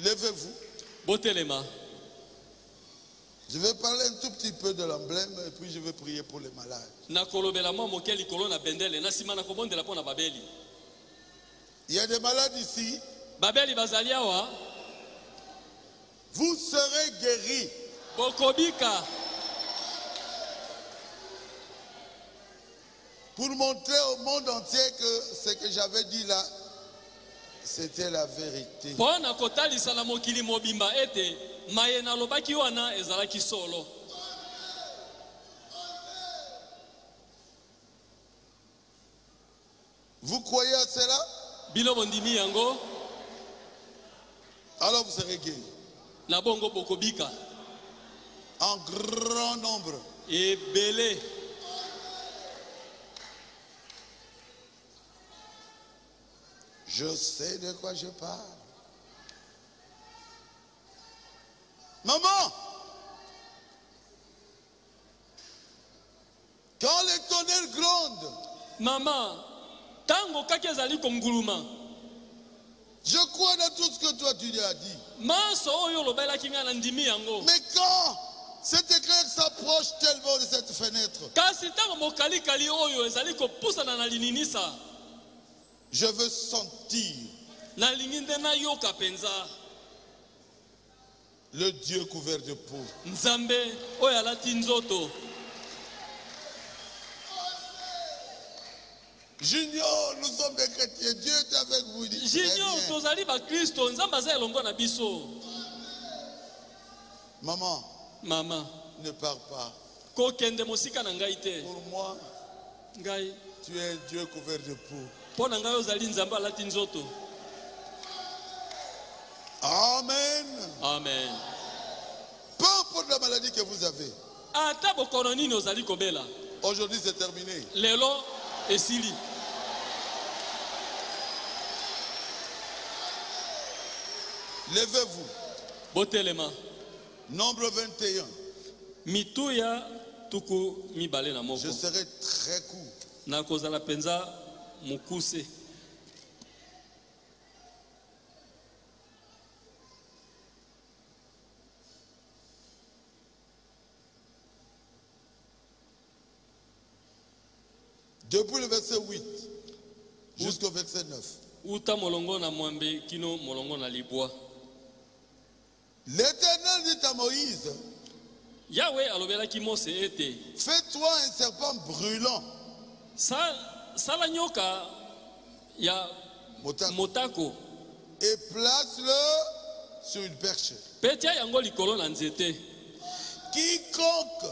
Levez-vous. Botelema. Je vais parler un tout petit peu de l'emblème et puis je vais prier pour les malades. Il y a des malades ici. Vous serez guéris. Pour montrer au monde entier que ce que j'avais dit là, c'était la vérité. Vous croyez à cela? Alors vous serez guéris. En grand nombre. Je sais de quoi je parle. Maman, quand les tonnerres grondent, maman, tango kakezali konguluma. Je crois dans tout ce que toi tu as dit. Mais quand cet éclair s'approche tellement de cette fenêtre, je veux sentir le Dieu couvert de peau. Junior, nous sommes des chrétiens. Dieu est avec vous. Junior, maman, ne pars pas. Pour moi, tu es un Dieu couvert de peau. Amen. Amen. Peu importe la maladie que vous avez. Aujourd'hui, c'est terminé. Levez-vous. Nombre 21. Je serai très court. Depuis le verset 8 jusqu'au verset 9. L'Éternel dit à Moïse, fais-toi un serpent brûlant. Motako. Et place-le sur une perche. Quiconque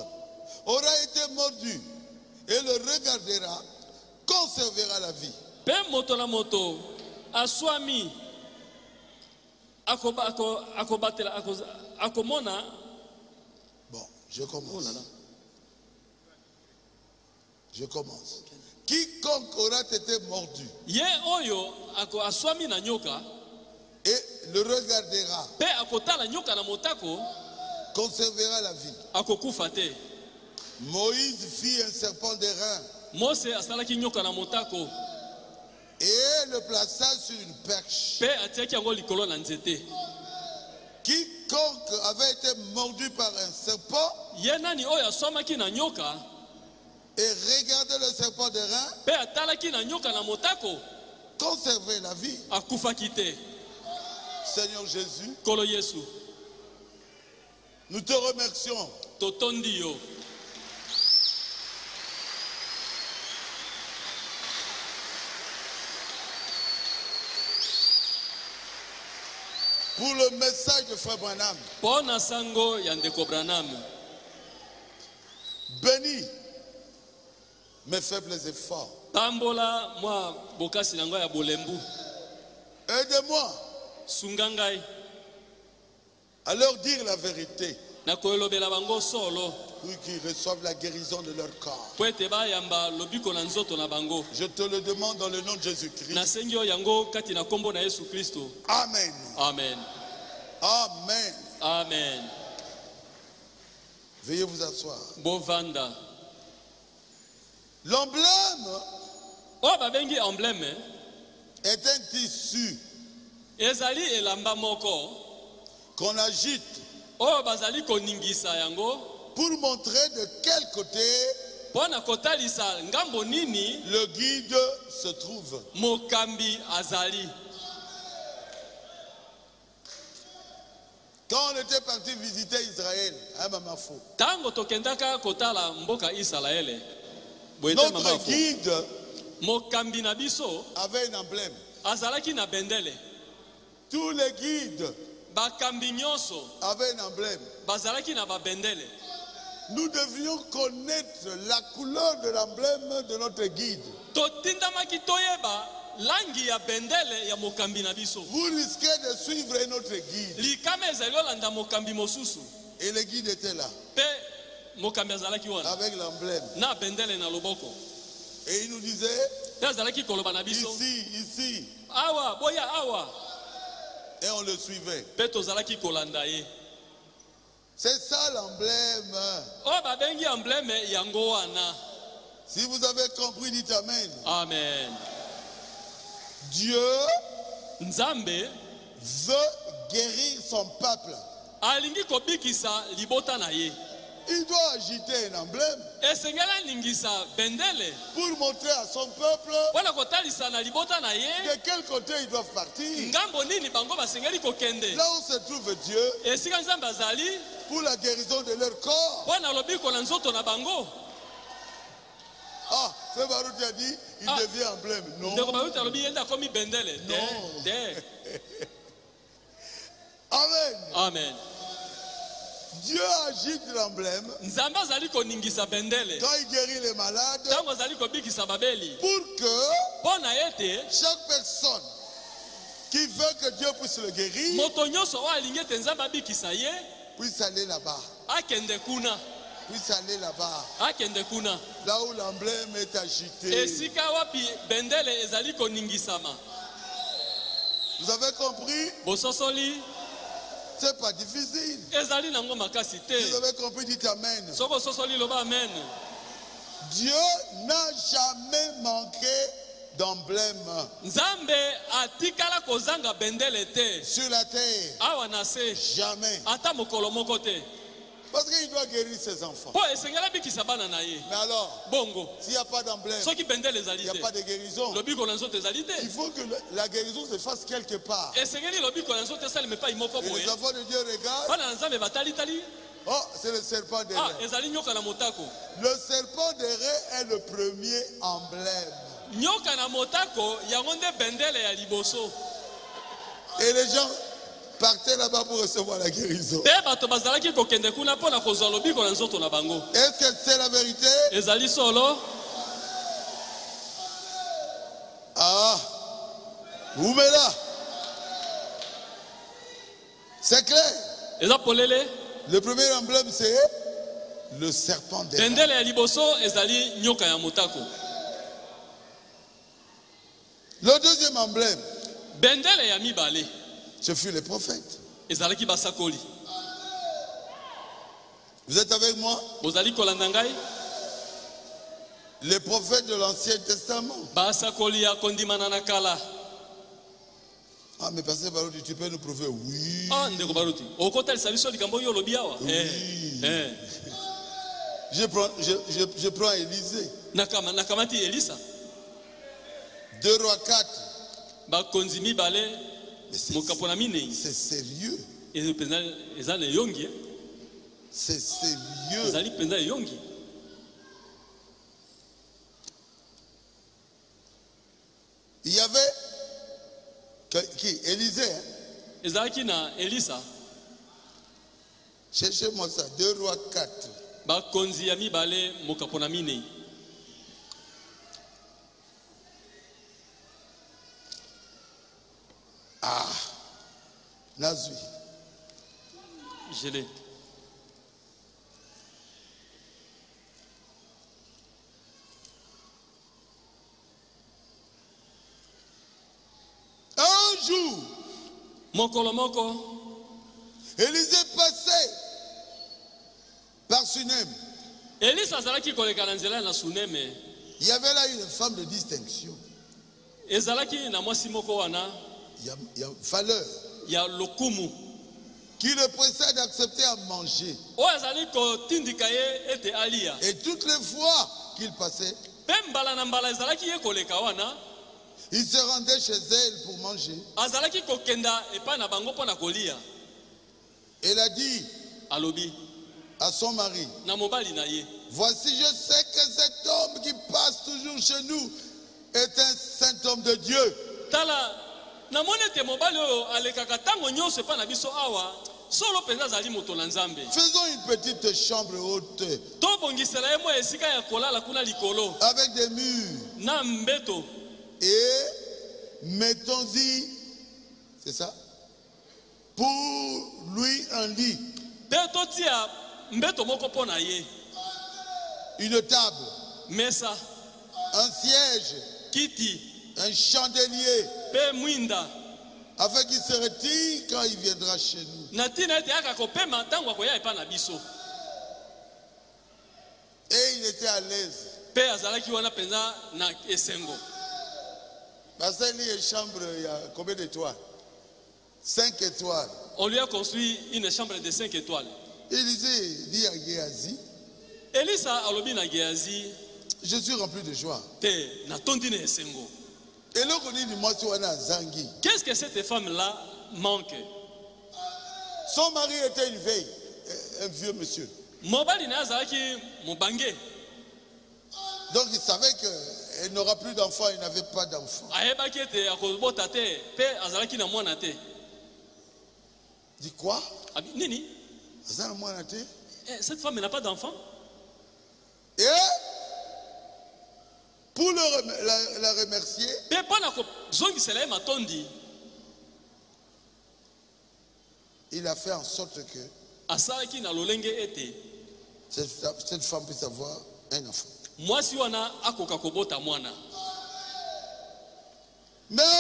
aura été mordu et le regardera conservera la vie. Bon, je commence. Je commence. Quiconque aura été mordu et le regardera conservera la vie. Moïse fit un serpent d'airain et le plaça sur une perche. Quiconque avait été mordu par un serpent et regardait le serpent d'airain conservait la vie. Seigneur Jésus, nous te remercions pour le message de Frère Branham. Bénis mes faibles efforts. Aide-moi à leur dire la vérité pour qu'ils reçoivent la guérison de leur corps. Je te le demande dans le nom de Jésus-Christ. Amen. Amen. Amen. Amen. Veuillez vous asseoir. Bovanda. L'emblème est un tissu ezali elamba moko qu'on agite oh bazali koningisa yango pour montrer de quel côté pona kotalisa ngambo nini le guide se trouve. mokambi azali. Quand on était parti visiter Israël, à Mamafo, tango tokendaka kotala mboka Israele notre guide mokambi na biso avait un emblème. azalaki na bendele. Tous les guides bakambi nyonso avaient un emblème. bazalaki na babendele. Nous devions connaître la couleur de l'emblème de notre guide. totindamaki toyeba langi ya bendele ya mokambi na biso. Vous risquez de suivre notre guide. likama ezali olanda mokambi mosusu. Et le guide était là. Pe mokambi azalaki wana avec l'emblème. na bendele na loboko. Et il nous disait, pe azalaki koloba na biso ici. awa boya awa. Et on le suivait. Pe tozalaki kolanda ye. C'est ça l'emblème. Oh babengi emblème yango wana. Si vous avez compris, dites Amen. Amen. Dieu Nzambe veut guérir son peuple. alingi kobikisa libota na ye. Il doit agiter un emblème esengela ningisa bendele pour montrer à son peuple wana kotalisa na libota na ye de quel côté ils doivent partir. ngambo nini bango basengeli kokende. Là où se trouve Dieu esika Nzambe azali pour la guérison de leur corps. wana lobiko na nzoto na bango. Ah, Frère Baruti a dit, il devient emblème. Non. Ndeko Baruti alobi yenda komi bendele. Non. Amen. Amen. Dieu agite l'emblème Nzambe azali koningisa bendele quand il guérit les malades tango azali kobikisa babeli pour que pona ete chaque personne qui veut que Dieu puisse le guérir moto nyonso oyo alingi ete Nzambe abikisa ye puisse aller là-bas. akende kuna. Puisse aller là-bas. Akende kuna. Là où l'emblème est agité. Esika wapi bendele ezali koningisama. Vous avez compris? Bososoli. C'est pas difficile. Ezali nango makasi te. Vous avez compris, dites Amen. Soko sosoli loba amen. Dieu n'a jamais manqué d'emblème. Nzambe atikala kozanga bendele te. Sur la terre. Awa na se. Jamais. Ata mokolo moko te. Parce qu'il doit guérir ses enfants. Mais alors, bongo, s'il n'y a pas d'emblème, il n'y a pas de guérison. Il faut que la guérison se fasse quelque part. Et les enfants de Dieu regardent. Oh, c'est le serpent des reins. Le serpent des reins est le premier emblème. Et les gens partez là-bas pour recevoir la guérison. Est-ce que c'est la vérité? Ah, où est là? C'est clair. Le premier emblème, c'est le serpent des reins. Le deuxième emblème, ce fut les prophètes. Vous êtes avec moi? Les prophètes de l'Ancien Testament. Ah, mais Pasteur Baruti, tu peux nous prouver? Oui. Ah, Ndeko Baruti. Je prends Élisée. 2 Rois 4. C'est sérieux. C'est sérieux. Il y avait qui? Élisée. Hein? Cherchez-moi ça. 2 Rois 4. Ah, Nazui. Je l'ai. Un jour, Élisée passait par Sunem. Il y avait là une femme de distinction. Il y a valeur. qui le pressait d'accepter à manger. Et toutes les fois qu'il passait, il se rendait chez elle pour manger. Elle a dit à son mari, voici, je sais que cet homme qui passe toujours chez nous est un saint homme de Dieu. Faisons une petite chambre haute avec des murs et mettons-y, c'est ça, pour lui un lit, une table, un siège, un chandelier, afin qu'il se retire quand il viendra chez nous. Et il était à l'aise. Parce qu'il y a une chambre, il y a combien d'étoiles? 5 étoiles. On lui a construit une chambre de 5 étoiles. Il disait, dit à Géasi, je suis rempli de joie. Qu'est-ce que cette femme-là manque? Son mari était une vieille, un vieux monsieur. Donc il savait qu'elle n'aura plus d'enfants, il n'avait pas d'enfants. Dit quoi? Cette femme n'a pas d'enfant. Et pour la remercier, il a fait en sorte que cette femme puisse avoir un enfant. Mais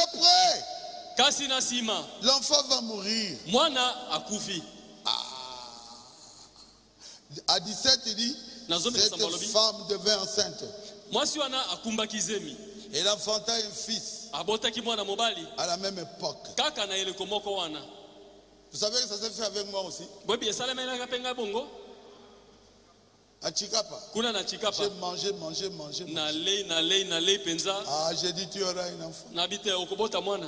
après, l'enfant va mourir. À 17, il dit, cette femme devint enceinte. Et elle enfanta un fils à la même époque. Vous savez que ça s'est fait avec moi aussi. À Chikapa. J'ai mangé. Ah, j'ai dit tu auras un enfant.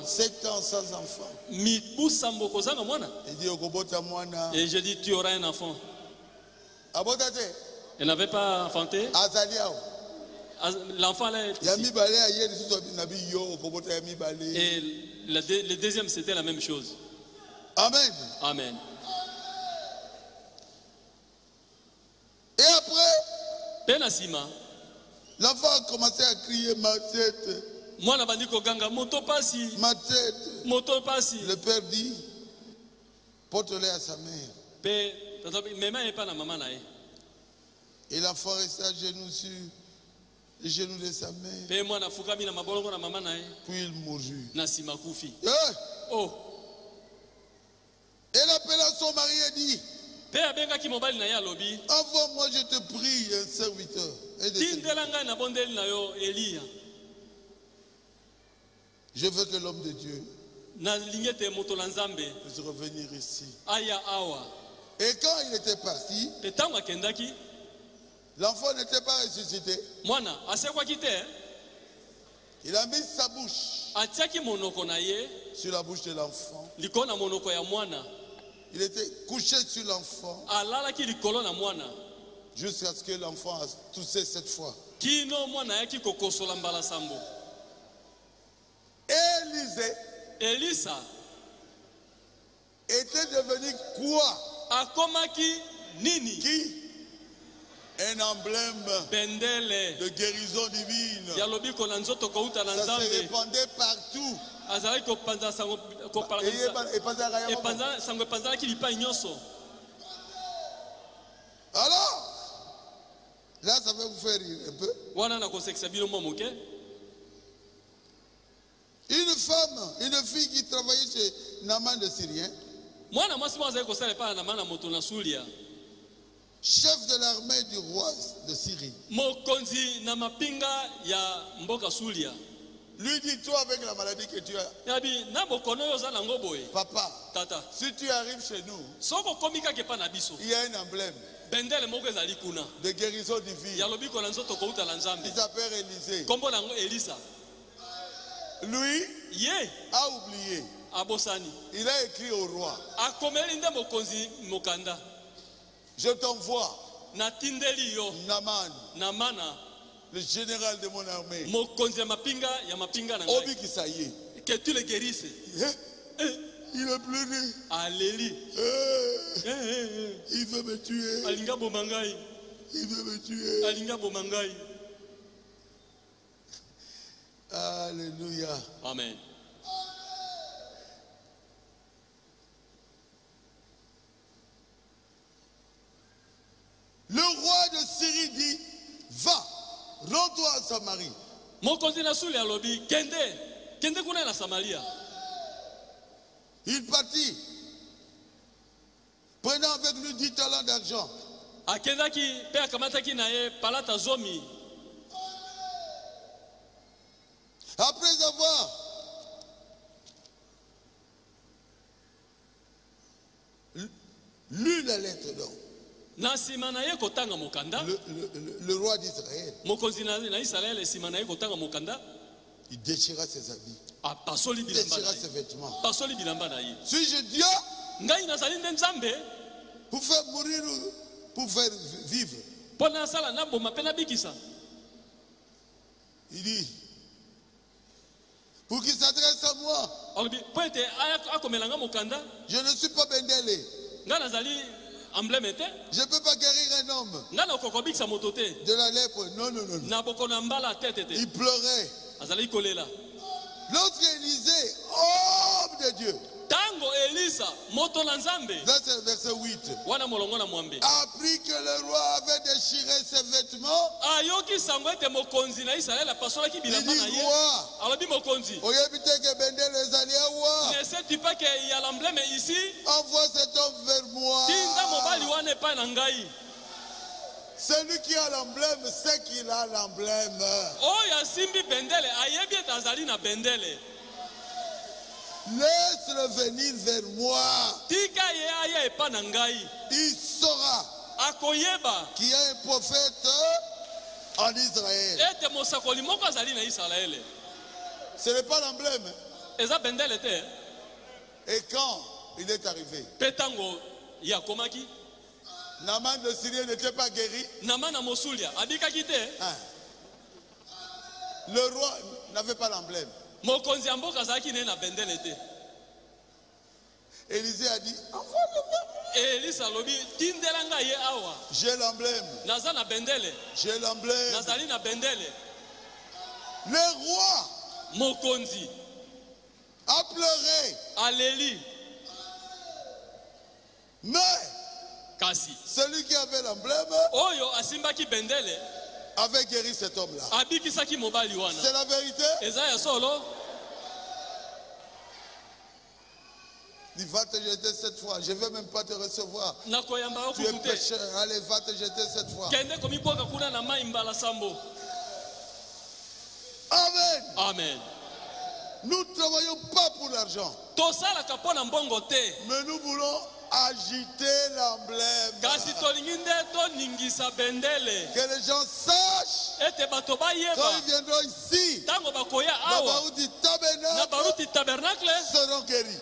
7 ans sans enfant. Il dit okobota mwana. Et je dis tu auras un enfant. Elle n'avait pas enfanté. L'enfant là. Et le deuxième c'était la même chose. Amen. Amen. Et après, l'enfant a commencé à crier ma tête. Ma tête. Le père dit, porte-le à sa mère. Et l'enfant restait à genoux sur les genoux de sa mère. Puis il mourut. Oh. Elle appela son mari et dit, envoie-moi, je te prie, un serviteur. Je veux que l'homme de Dieu puisse revenir ici. Et quand il était parti, l'enfant n'était pas ressuscité. Il a mis sa bouche sur la bouche de l'enfant. Il était couché sur l'enfant jusqu'à ce que l'enfant a toussé cette fois. Élisa était devenu quoi? Qui? Un emblème de guérison divine. Ça se répandait partout. Alors, là, ça va vous faire rire un peu. Une femme, une fille qui travaillait chez Naaman le Syrien, chef de l'armée du roi de Syrie, Lui dit, toi avec la maladie que tu as. Papa, tata, si tu arrives chez nous, il y a un emblème de guérison divine. Il s'appelle Élisée. Lui a oublié. Il a écrit au roi. Je t'envoie Naman, le général de mon armée. Obi Kisaye. Que tu le guérisses. Il a pleuré. Il veut me tuer. Il veut me tuer. Alléluia. Amen. Le roi de Syrie dit, va, rends-toi à Samarie. Il partit, prenant avec lui 10 talents d'argent. Après avoir lu la lettre d'or, le roi d'Israël, il déchira ses habits, il déchira ses vêtements. Suis-je Dieu pour faire mourir ou pour faire vivre? Il dit, pour qu'il s'adresse à moi, je ne suis pas Bendele. Je ne peux pas guérir un homme de la lèpre. Non, non, non. Il pleurait. L'autre Élisée, homme de Dieu. Là, c'est le verset 8. Appris que le roi avait déchiré ses vêtements. Il dit, roi, ne sais-tu pas qu'il y a l'emblème ici? Envoie cet homme vers moi. Celui qui a l'emblème sait qu'il a l'emblème. Laisse-le venir vers moi. Il saura qu'il y a un prophète en Israël. Ce n'est pas l'emblème. Et quand il est arrivé, Naman de Syrie n'était pas guéri. Le roi n'avait pas l'emblème. Élisée a dit, envoie-le. J'ai l'emblème. J'ai l'emblème. Le roi a pleuré. Mais celui qui avait l'emblème avait guéri cet homme-là. C'est la vérité. Il va te jeter cette fois. Je ne vais même pas te recevoir. Tu es pécheur. Allez, va te jeter cette fois. Amen. Amen. Nous ne travaillons pas pour l'argent. Mais nous voulons agiter l'emblème. Que les gens sachent quand ils viendront ici, Babaouti Tabernacle seront guéris.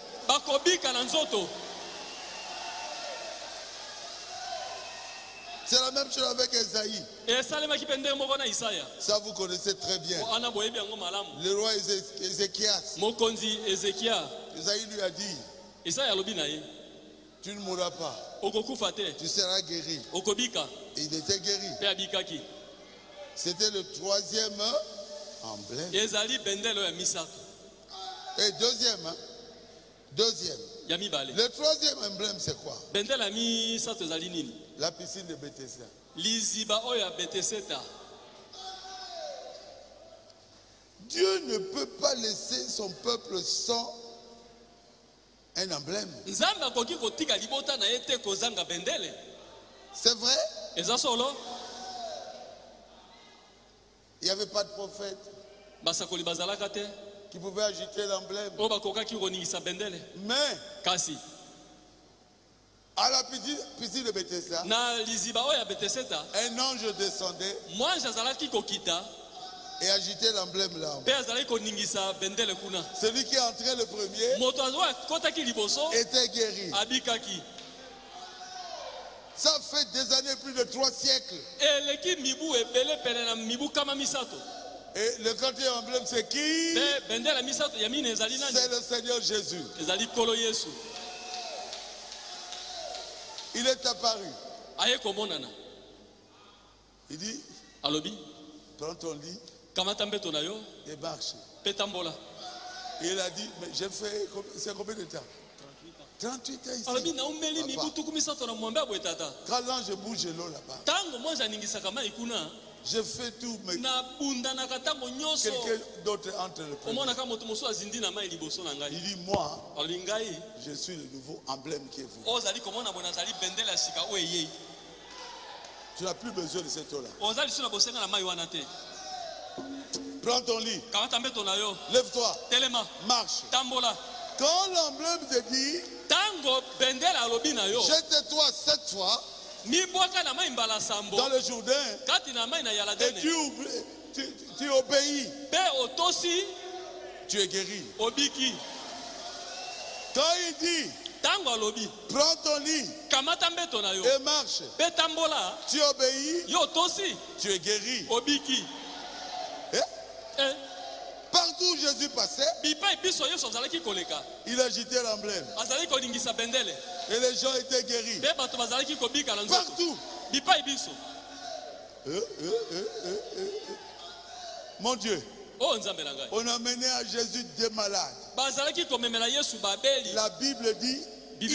C'est la même chose avec Esaïe. Ça vous connaissez très bien. Le roi Ézéchias. Esaïe lui a dit, tu ne mourras pas. Tu seras guéri. Il était guéri. C'était le troisième emblème. Et deuxième. Le troisième emblème, c'est quoi? La piscine de Bethesda. Dieu ne peut pas laisser son peuple sans un emblème. C'est vrai? Il n'y avait pas de prophète. qui pouvaient agiter l'emblème. Mais à la piscine de Bethesda, un ange descendait et agitait l'emblème là. Celui qui est entré le premier était guéri. Ça fait des années, plus de 3 siècles. Et le quatrième emblème, c'est qui? C'est le Seigneur Jésus. Il est apparu. Il dit, prends ton lit et marche. Et il a dit, mais j'ai fait, c'est combien de temps? 38 ans ici. Quand l'ange bouge l'eau là-bas, je fais tout, mais quelqu'un d'autre entre le premier. Il dit, moi, je suis le nouveau emblème qui est vous. Tu n'as plus besoin de cette eau-là. Prends ton lit. Lève-toi. Marche. Quand l'emblème te dit, jette-toi 7 fois dans le Jourdain et tu obéis. Tu es guéri. Quand il dit, prends ton lit et marche, tu obéis, tu es guéri. Partout où Jésus passait, il agitait l'emblème. Et les gens étaient guéris. Partout. Mon Dieu. On a mené à Jésus des malades. La Bible dit, il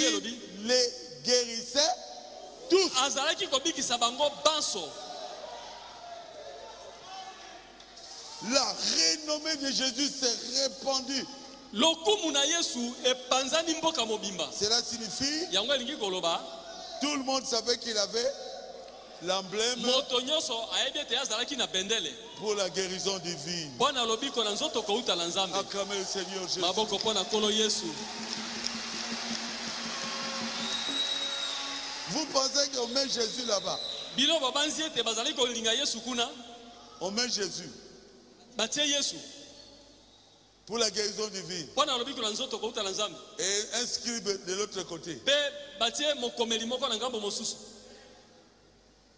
les guérissait tous. La renommée de Jésus s'est répandue. Cela signifie, tout le monde savait qu'il avait l'emblème pour la guérison divine. Acclamez le Seigneur Jésus. Vous pensez qu'on met Jésus là-bas? On met Jésus pour la guérison divine. Et un scribe de l'autre côté.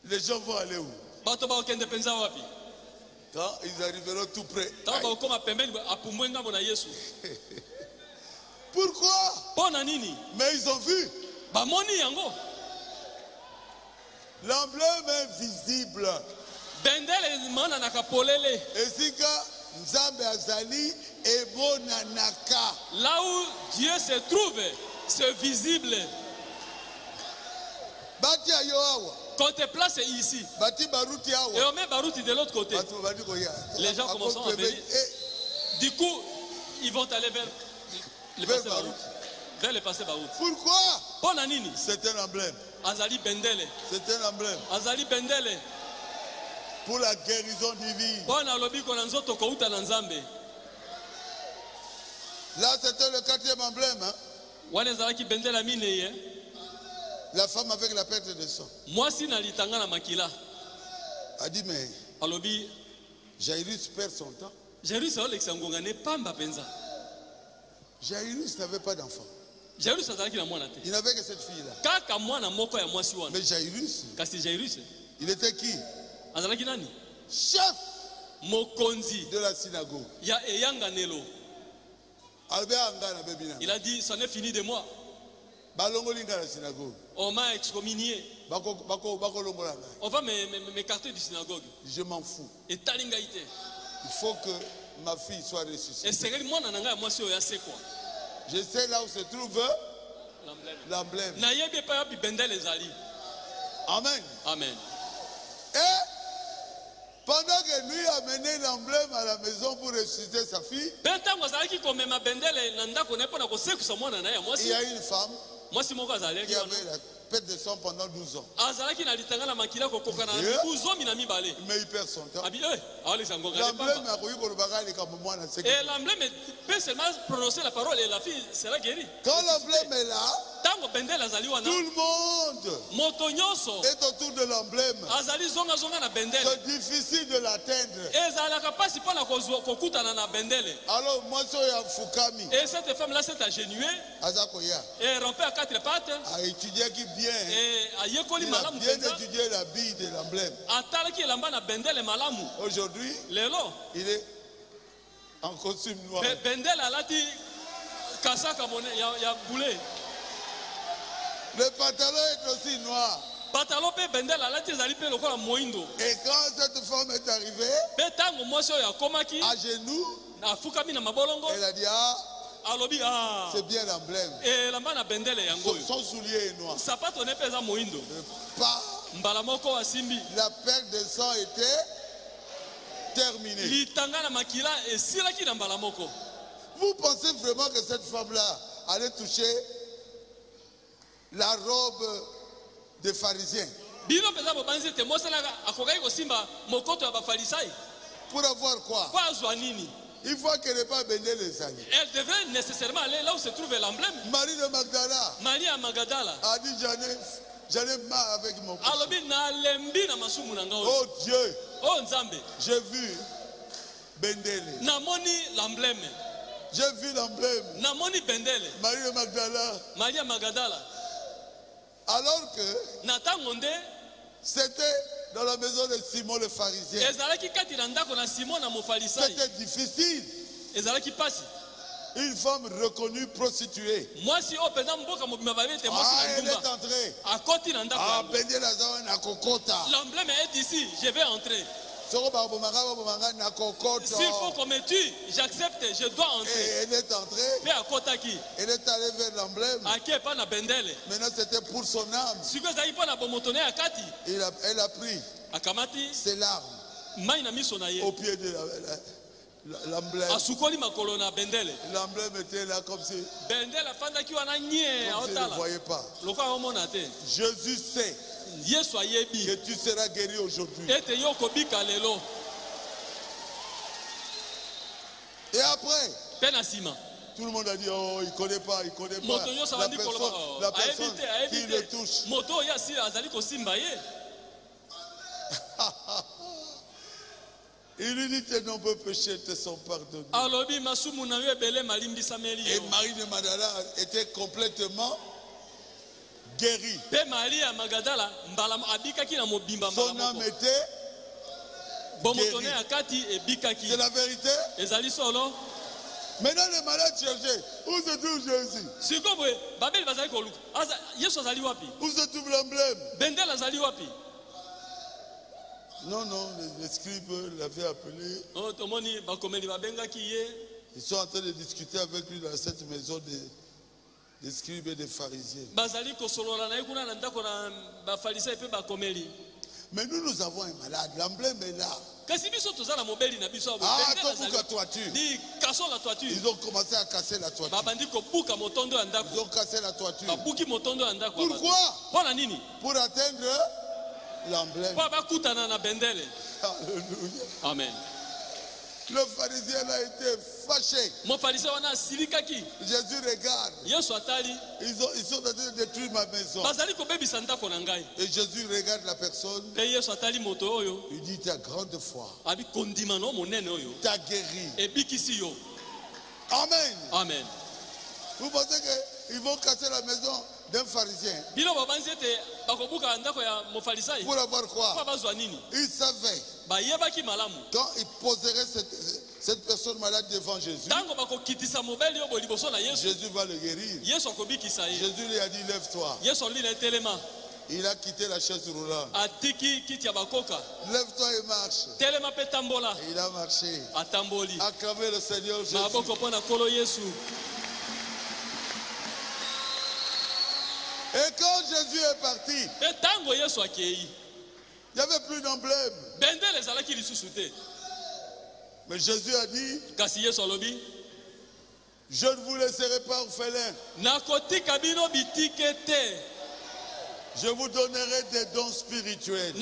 Les gens vont aller où? Quand ils arriveront tout près. Pourquoi? Mais ils ont vu. L'emblème est visible. Là où Dieu se trouve, c'est visible. Quand tu es placé ici, et on met Barouti de l'autre côté, les gens commencent à venir. Du coup, ils vont aller vers le passé Barouti. Vers le passé Barouti. Pourquoi? C'est un emblème. C'est un emblème. Pour la guérison divine. Là, c'était le 4e emblème. Hein? La femme avec la perte de sang a dit, mais Jairus perd son temps. Jairus n'avait pas d'enfant. Il n'avait que cette fille-là. Mais Jairus, il était qui? Chef de la synagogue. Il a dit, ça n'est fini de moi. On m'a excommunié. On va m'écarter du synagogue. Je m'en fous. Il faut que ma fille soit ressuscitée. Je sais là où se trouve l'emblème. Amen. Amen. Et pendant que lui a mené l'emblème à la maison pour ressusciter sa fille, il y a une femme qui avait la perte de sang pendant 12 ans. Mais il perd son temps. L'emblème peut seulement prononcer la parole et la fille sera guérie. Quand l'emblème est là, tout le monde est autour de l'emblème. C'est difficile de l'atteindre. Alors, moi, je suis Fukami. Et cette femme-là s'est agenouillée et rompait à quatre pattes. A étudié qui bien. Et il a bien étudié la bille de l'emblème. Aujourd'hui, il est en costume noir. Le pantalon est aussi noir. Et quand cette femme est arrivée, à genoux, elle a dit, c'est bien l'emblème. Son soulier est noir. Pas. La perte de sang était terminée. Vous pensez vraiment que cette femme-là allait toucher la robe des pharisiens? Pour avoir quoi? Il faut qu'elle n'ait pas béni les amis. Elle devrait nécessairement aller là où se trouve l'emblème. Marie de Magdala. Marie à Magdala a dit, j'en ai marre avec mon cochon. Oh Dieu. Oh Nzambe. J'ai vu Bendele. Namoni l'emblème. J'ai vu l'emblème. Namoni Bendele. Marie de Magdala. Marie à Magdala. Alors que c'était dans la maison de Simon le pharisien. C'était difficile. Une femme reconnue prostituée. Elle est entrée. L'emblème est ici, je vais entrer. S'il faut qu'on me tue, j'accepte, je dois entrer. Et elle est entrée. Elle est allée vers l'emblème. Maintenant c'était pour son âme. Elle a pris ses larmes au pied de l'emblème. L'emblème était là comme si on ne voyait pas. Jésus sait que tu seras guéri aujourd'hui. Et après, tout le monde a dit, oh, il ne connaît pas, la personne qui le touche. Il lui dit, tes nombreux péchés te sont pardonnés. Et Marie de Magdala était complètement guérie. Son âme était guérie. C'est la vérité. Maintenant les malades cherchaient. Où se trouve Jésus? Où se trouve l'emblème? Non, les scribes l'avaient appelé. Ils sont en train de discuter avec lui dans cette maison des scribes et des pharisiens. Mais nous avons un malade, l'emblème est là. Ils ont commencé à casser la toiture. Ils ont cassé la toiture. Pourquoi? Pour atteindre l'emblème. Alléluia. Amen. Le pharisien a été fâché. Jésus regarde. Ils sont en train de détruire ma maison. Et Jésus regarde la personne. Il dit, ta grande foi t'a guéri. Amen. Amen. Vous pensez qu'ils vont casser la maison d'un pharisien pour avoir quoi? Il savait quand il poserait cette personne malade devant Jésus, Jésus va le guérir. Jésus lui a dit, lève-toi. Il a quitté la chaise roulante. Lève-toi et marche. Et il a marché. Acclamez le Seigneur Jésus. Et quand Jésus est parti, il n'y avait plus d'emblème. Mais Jésus a dit, Je ne vous laisserai pas orphelin. Je vous donnerai des dons spirituels.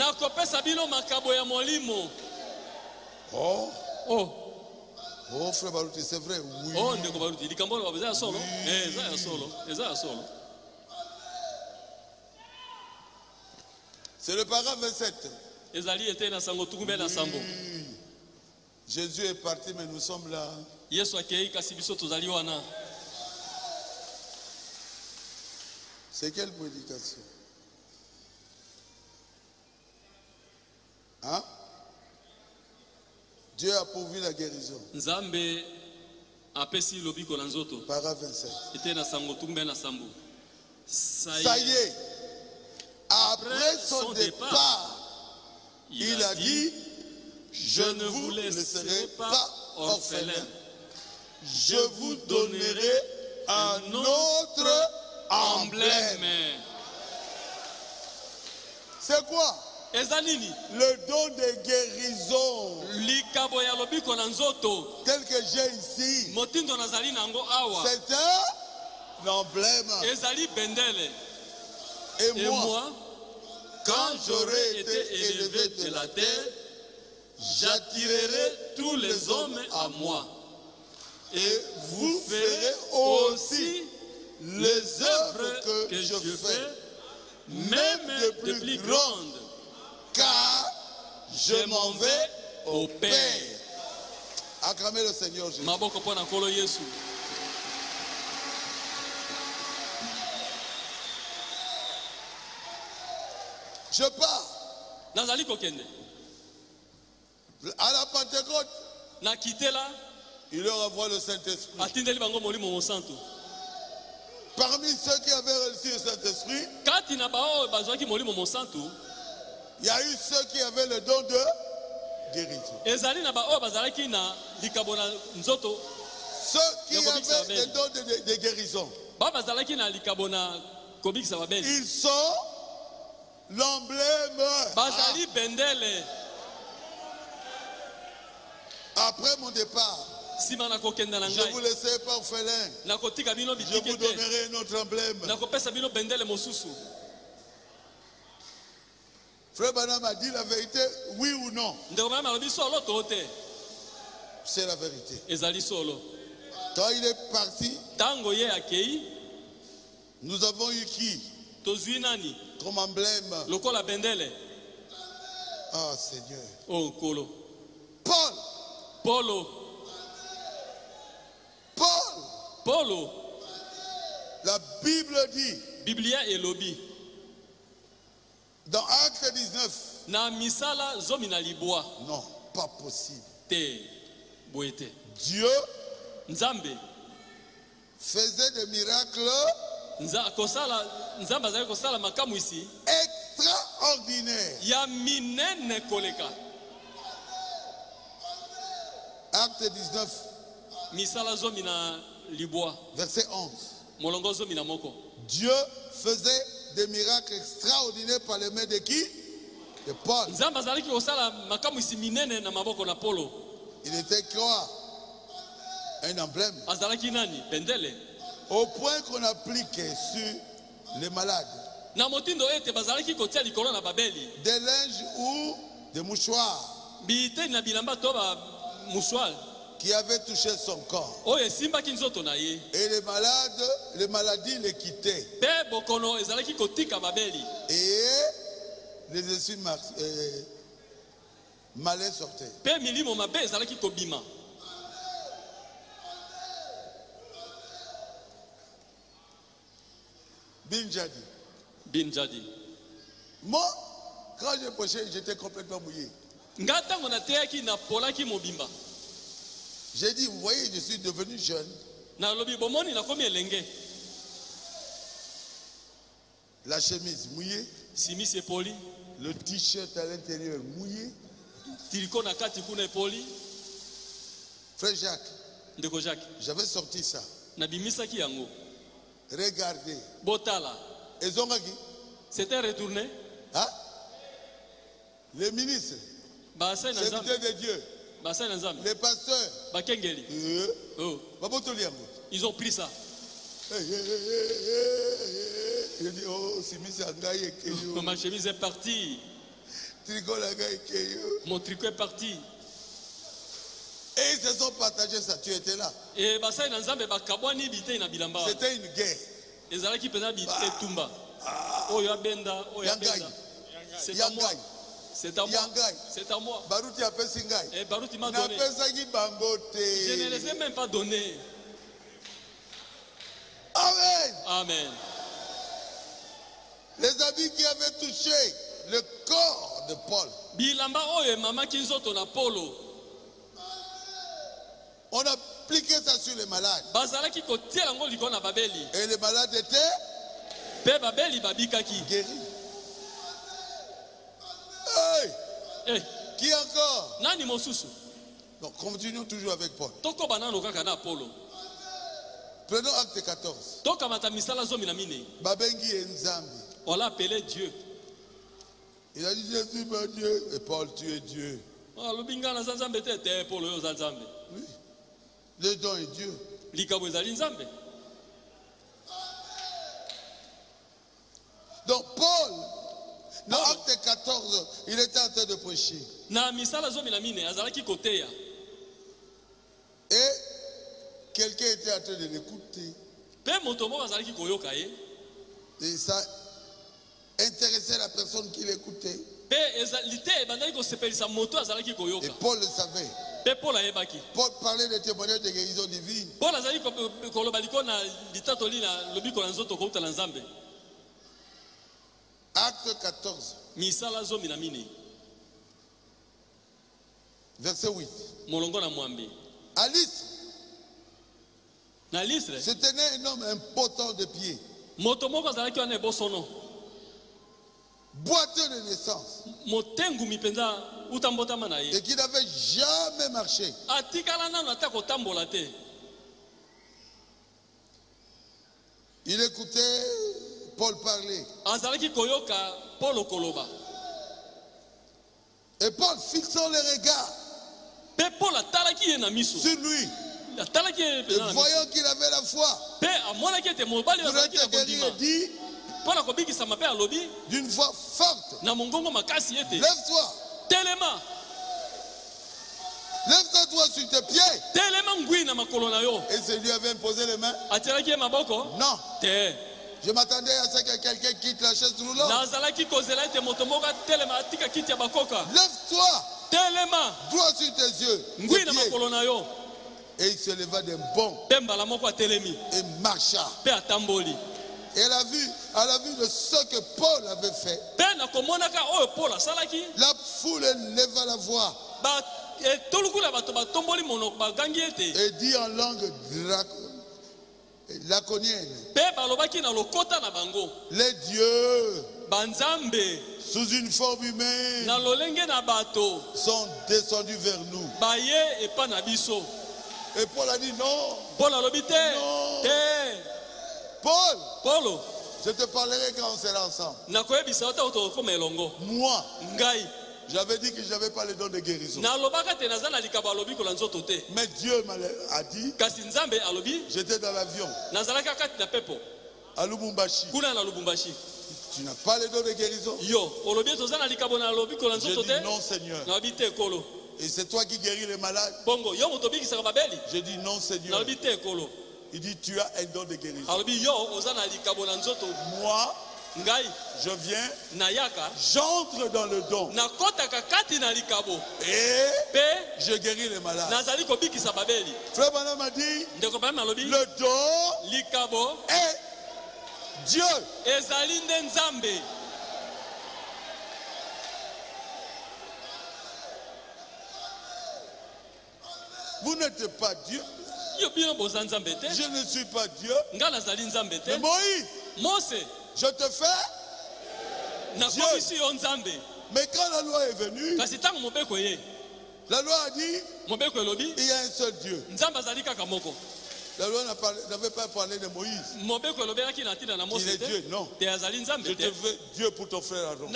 Oh. Oh. Oh, frère Barouti, c'est vrai. Oui. Oh, ndeko Barouti. C'est le paragraphe 27. Oui. Jésus est parti, mais nous sommes là. C'est quelle prédication? Hein? Dieu a pourvu la guérison. Paragraphe 27. Ça y est. Après son départ, il a dit, je ne vous laisserai pas orphelin. Je vous donnerai un autre emblème. C'est quoi? Le don de guérison tel que j'ai ici, c'est un emblème. Et moi, quand j'aurai été élevé de la terre, j'attirerai tous les hommes à moi. Et vous ferez aussi les œuvres que je fais, même de plus grandes, car je m'en vais au Père. Acclamez le Seigneur Jésus. Je pars. À la Pentecôte, il leur envoie le Saint-Esprit. Parmi ceux qui avaient reçu le Saint-Esprit, il y a eu ceux qui avaient le don de guérison. Ceux qui avaient le don de guérison, ils sont l'emblème. Après mon départ, je ne vous laisserai pas orphelin. Je vous donnerai un autre emblème. Frère Branham a dit la vérité, oui ou non? C'est la vérité. Quand il est parti, nous avons eu qui comme emblème? Ah, Seigneur. Paul. La Bible dit, dans Acte 19, non, pas possible. Dieu faisait des miracles extraordinaires. Acte 19, verset 11. Dieu faisait des miracles extraordinaires par les mains de qui? De Paul. Il était quoi? Un emblème. Au point qu'on appliquait sur les malades des linges ou des mouchoirs qui avaient touché son corps. Et les maladies les quittaient. Et les esprits malais sortaient. Bin Jadi. Moi, quand j'ai prêché, j'étais complètement mouillé. J'ai dit, vous voyez, je suis devenu jeune. La chemise mouillée. Le t-shirt à l'intérieur mouillé. Frère Jacques, j'avais sorti ça. Regardez. C'était retourné. Hein? Les ministres, serviteurs de Dieu, les pasteurs, Ils ont pris ça. Je dis, oh, ma chemise est partie. Mon tricot est parti. Et ils se sont partagés ça. Tu étais là. C'était une guerre. C'est à moi. C'est à moi. C'est à moi. Et Baruti m'a donné. Je ne les ai même pas donnés. Amen. Amen. Les habits qui avaient touché le corps de Paul. On a appliqué ça sur les malades. Et les malades étaient guéris. Hey. Qui encore? Donc continuons toujours avec Paul. Prenons acte 14. Babengi Nzambi. On l'a appelé Dieu. Il a dit, je suis mon Dieu. Et Paul, tu es Dieu. Oui. Le don est Dieu. Donc Paul, dans acte 14, il était en train de prêcher. Et quelqu'un était en train de l'écouter. Et ça intéressait la personne qui l'écoutait. Et Paul le savait. Paul parlait des témoignages de guérison divine. Acte 14. Verset 8. À Lystre, se tenait un homme impotent de pied. Boiteux de naissance. Et qui n'avait jamais marché. Il écoutait Paul parler. Et Paul fixant les regards sur lui. Et voyant qu'il avait la foi pour être guéri, il dit d'une voix forte, lève-toi. Lève-toi toi sur tes pieds. Et c'est lui avait imposé les mains. Non. Je m'attendais à ce que quelqu'un quitte la chaise roulante. Lève-toi. Droit sur tes yeux. Et il se leva d'un bond et marcha. Et elle a vu de ce que Paul avait fait. La foule leva la voix et dit en langue laconienne, les dieux sous une forme humaine sont descendus vers nous. Et Paul a dit non. Non. Paul, je te parlerai quand on sera ensemble. Moi, j'avais dit que je n'avais pas le don de guérison. Mais Dieu a dit, j'étais dans l'avion à Lubumbashi. Tu n'as pas le don de guérison. J'ai dit non, Seigneur. Et c'est toi qui guéris les malades. J'ai dit non, Seigneur. Il dit tu as un don de guérison. Moi, je viens, j'entre dans le don et je guéris les malades. Frère Branham m'a dit le don est Dieu. Vous n'êtes pas Dieu. Je ne suis pas Dieu. Mais Moïse, je te fais Dieu. Mais quand la loi est venue, la loi a dit il y a un seul Dieu. La loi n'avait pas parlé de Moïse. Il est Dieu, non. Je te fais Dieu pour ton frère Aaron. Je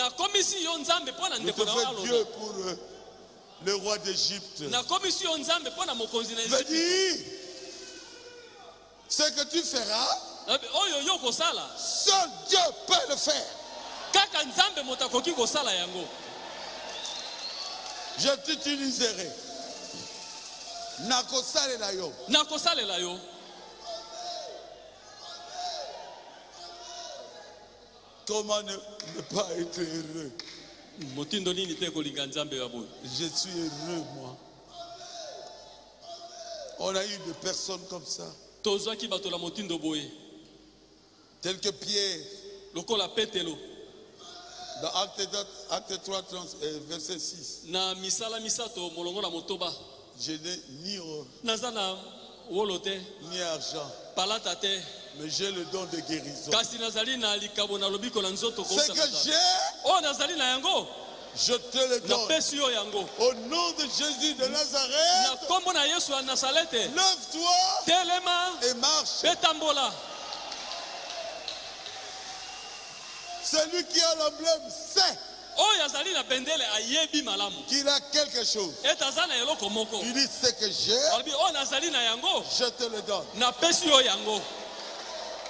te fais Dieu pour le roi d'Égypte. Ce que tu feras, seul Dieu peut le faire. Je t'utiliserai. Nakosalela yo. Comment ne pas être heureux? Je suis heureux, moi. On a eu des personnes comme ça. Tel que Pierre. Dans Acte 3, verset 6. Je n'ai ni or, ni argent, mais j'ai le don de guérison. Ce que j'ai, je te le donne. Au nom de Jésus de Nazareth, lève-toi et marche. Celui qui a l'emblème sait qu'il a quelque chose. Il dit ce que j'ai, je te le donne.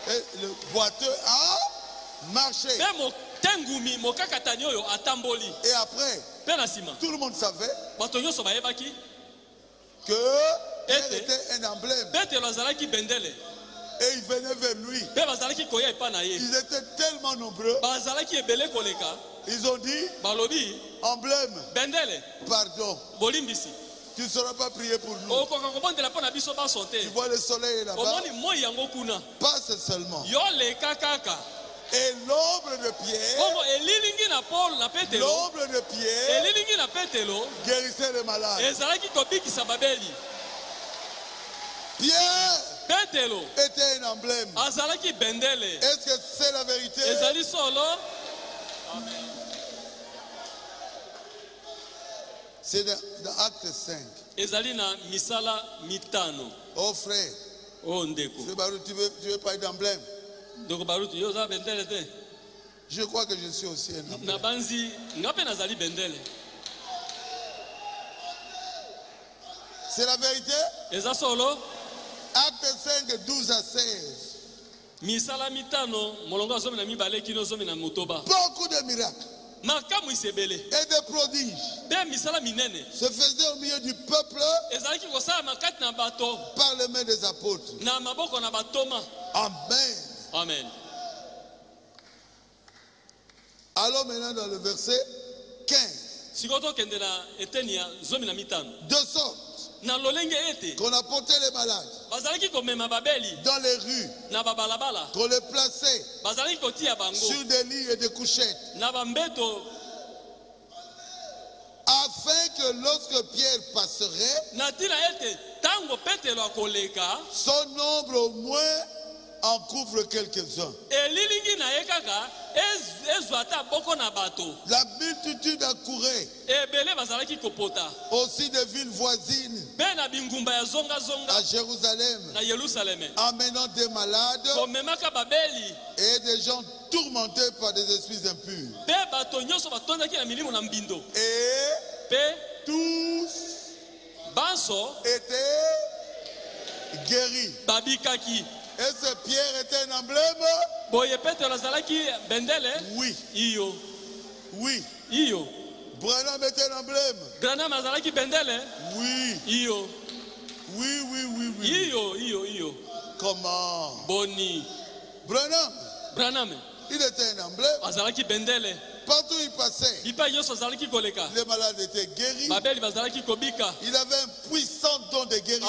Et le boiteux a marché. Et après, tout le monde savait que Pierre était un emblème. Et ils venaient vers lui. Ils étaient tellement nombreux. Ils ont dit, emblème, pardon. Tu ne sauras pas prier pour nous. Tu vois le soleil là-bas. Passe seulement. Et l'ombre de Pierre, guérissait les malades. Pierre était un emblème. Est-ce que c'est la vérité? C'est dans Acte 5. Oh frère, tu veux parler d'emblème? Je crois que je suis aussi un emblème. C'est la vérité? Acte 5, 12 à 16. Beaucoup de miracles et de prodiges se faisaient au milieu du peuple par les mains des apôtres. Amen. Amen. Allons maintenant dans le verset 15. De sorte qu'on a porté les malades dans les rues, qu'on les plaçait sur des lits et des couchettes, afin que lorsque Pierre passerait, son nombre au moins en couvre quelques-uns. La multitude accourait aussi des villes voisines à Jérusalem, amenant des malades et des gens tourmentés par des esprits impurs. Et tous étaient guéris. Est-ce que Pierre était un emblème? Oui. Oui. Branham était un emblème? Oui. Oui. Comment? Branham, il était un emblème. Partout où il passait, les malades étaient guéris. Il avait un puissant don de guérison.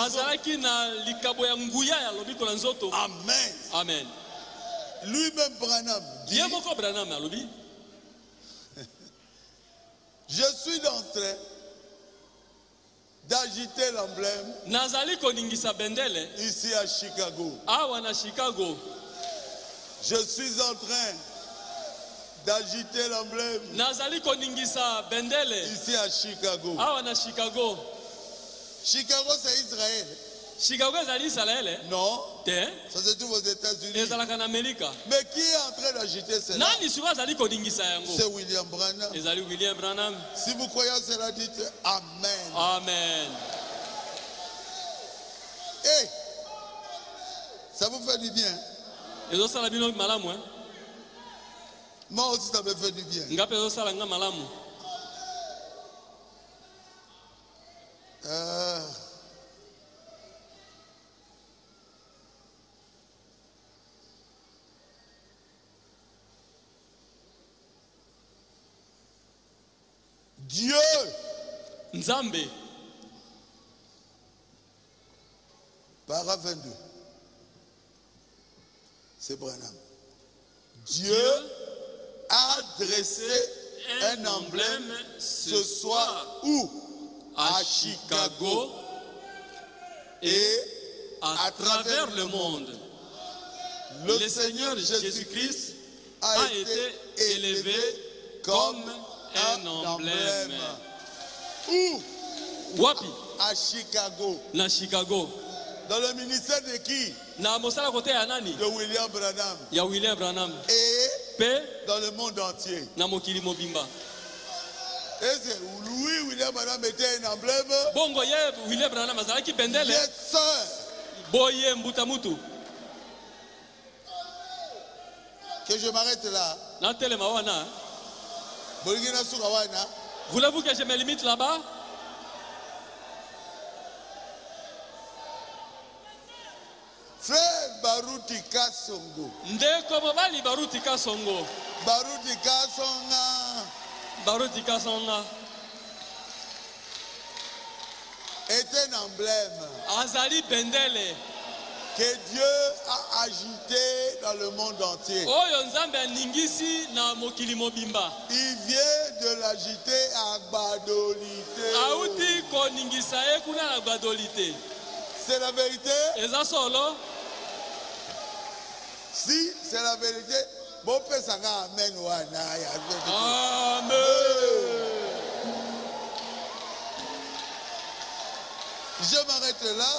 Amen. Amen. Lui-même Branham dit, je suis en train d'agiter l'emblème ici à Chicago. Je suis en train d'agiter l'emblème ici à Chicago. Chicago, c'est Israël. Non, ça se trouve aux États-Unis. Mais qui est en train d'agiter cela? C'est William Branham. Si vous croyez à cela, dites Amen. Amen. Et Ça vous fait du bien? Moi aussi, ça me fait du bien. Dieu, Nzambe, Para 22, c'est Branham. Dieu a dressé un emblème ce soir où? À Chicago et à travers le monde. Le Seigneur Jésus-Christ a été élevé comme un emblème. Où? Wapi? À Chicago. Na Chicago. Dans le ministère de qui? Na mosala kote ya nani? De William Branham. Ya William Branham. Et dans le monde entier. Na mokili mobimba. Est-ce que William Branham était un emblème? Bongo ye William Branham azalaki bendele. Yes, sir. Boye mbutamutu. Que je m'arrête là. Na telema wana. Bolingina suka wana. Voulez-vous que je me limite là-bas? Frère Baruti Kasongo. Ndeko mobali Baruti Kasongo. Baruti Kasonga. Baruti Kasonga est un emblème. Azali bendele. Que Dieu a agité dans le monde entier. Oyo Nzambe ningisi na mokili mobimba. Il vient de l'agiter à Gbadolite. Auti ko ningisa e kuna na Gbadolite. C'est la vérité? Eza solo? Si c'est la vérité, bon pesanga amen wana ya. Amen. Je m'arrête là.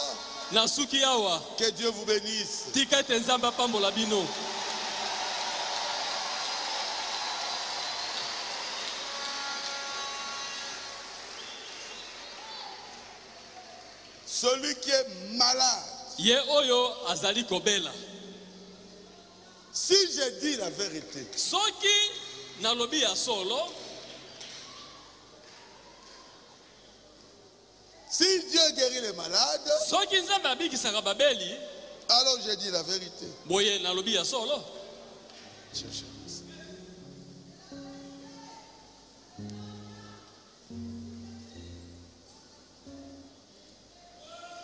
Nasuki awa. Que Dieu vous bénisse. Tika ete Nzambe pambola bino. Celui qui est malade. Ye oyo azali kobela. Si je dis la vérité. Soki nalobi ya solo. Si Dieu guérit les malades, alors je dis la vérité.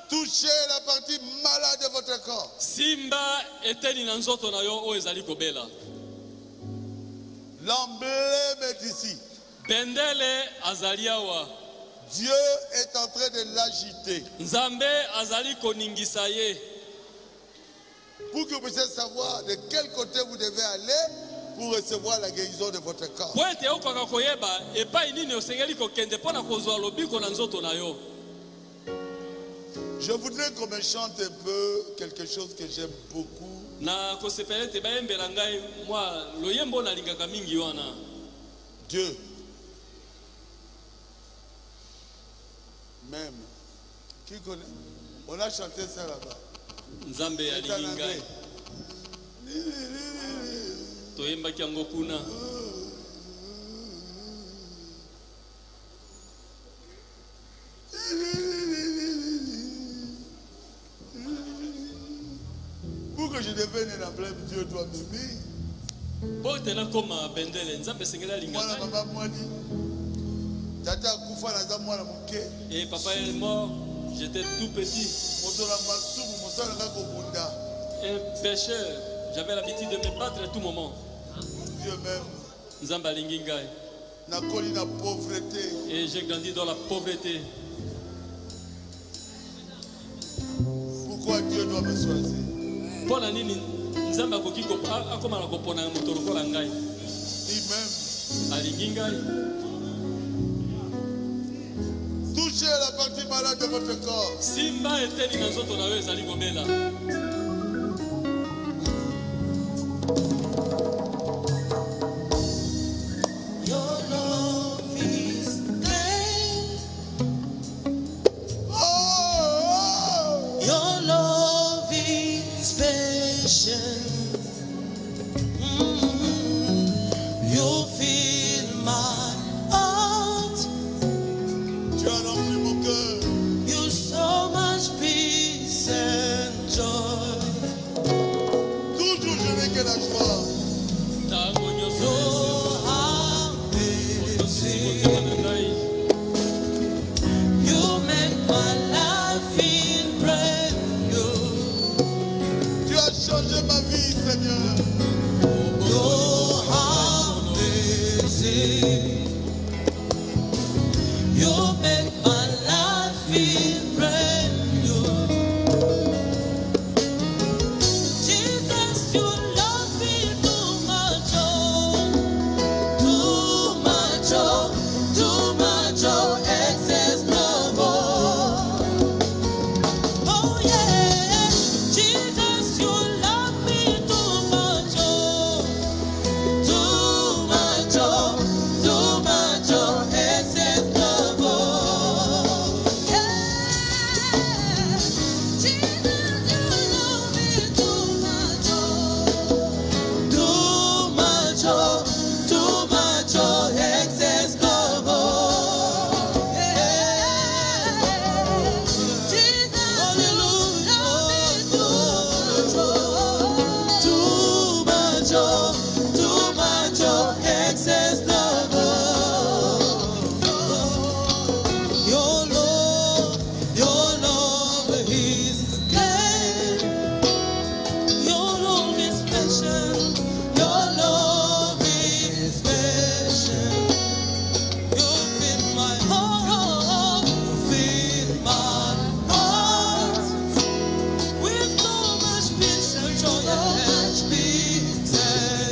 Touchez la partie malade de votre corps. L'emblème est ici. Dieu est en train de l'agiter. Pour que vous puissiez savoir de quel côté vous devez aller pour recevoir la guérison de votre corps. Je voudrais qu'on me chante un peu quelque chose que j'aime beaucoup. Dieu. Même. Qui connaît? On a chanté ça là-bas. Nzambe alingai. Toyemba kiango kuna. Pour que je devienne un emblème, Dieu doit m'aimer. Pour te la comme bendele, Nzambe sengela linganga. Moi maman moi dit. Et papa est mort, j'étais tout petit. Un pécheur, j'avais l'habitude de me battre à tout moment. Dieu même. Nzamba lingingai. Et j'ai grandi dans la pauvreté. Pourquoi Dieu doit me choisir? Pour la nini, Nzamba koki ko akoma na kopona motoro ko langai. Lui-même. Alingingai. Touchez la partie malade de votre corps. Simba eteli na nzoto na yo ezali kobela. Your love is great. Oh, oh. Your love is better. la joie. You make my life feel brand new. Tu as changé ma vie, Seigneur. You're amazing. You make my life feel brand new. Jesus, you love me too much, excess love. Oh yeah, Jesus, you love me too much, excess love. Yeah, Jesus, you love me too much, excess love. Excess love. Your love is kind. Your love is special. Your love is special. You fill my heart. You fill my heart with so much peace and joy and peace and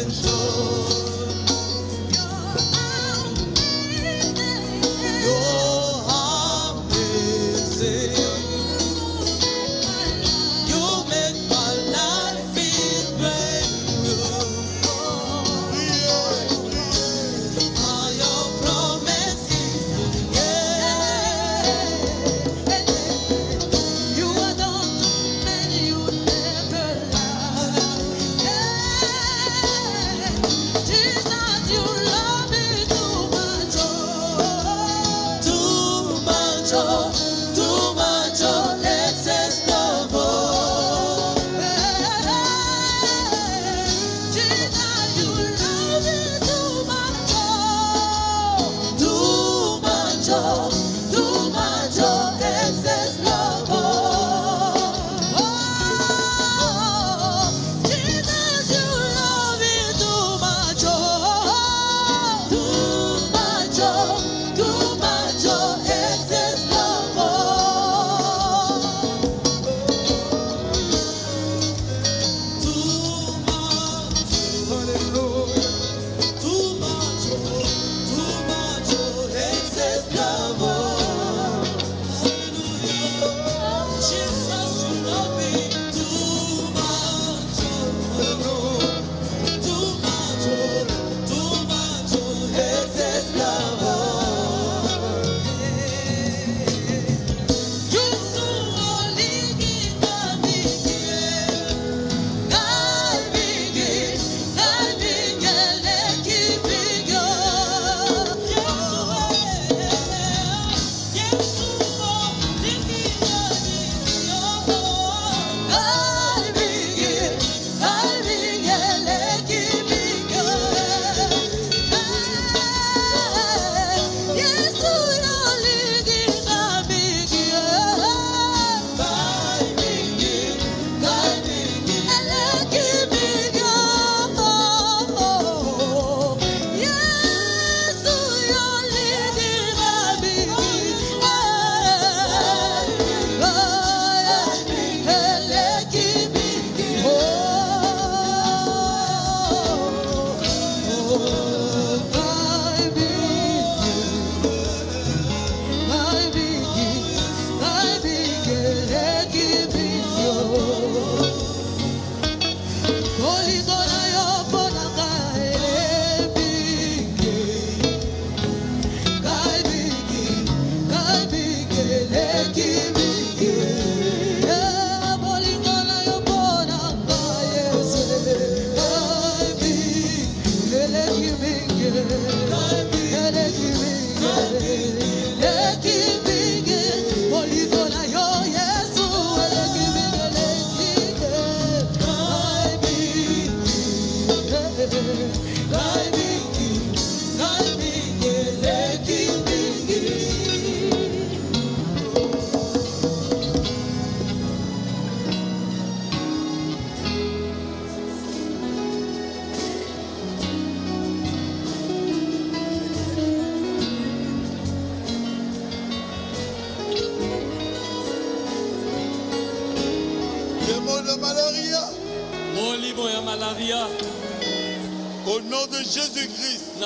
Au nom de Jésus-Christ,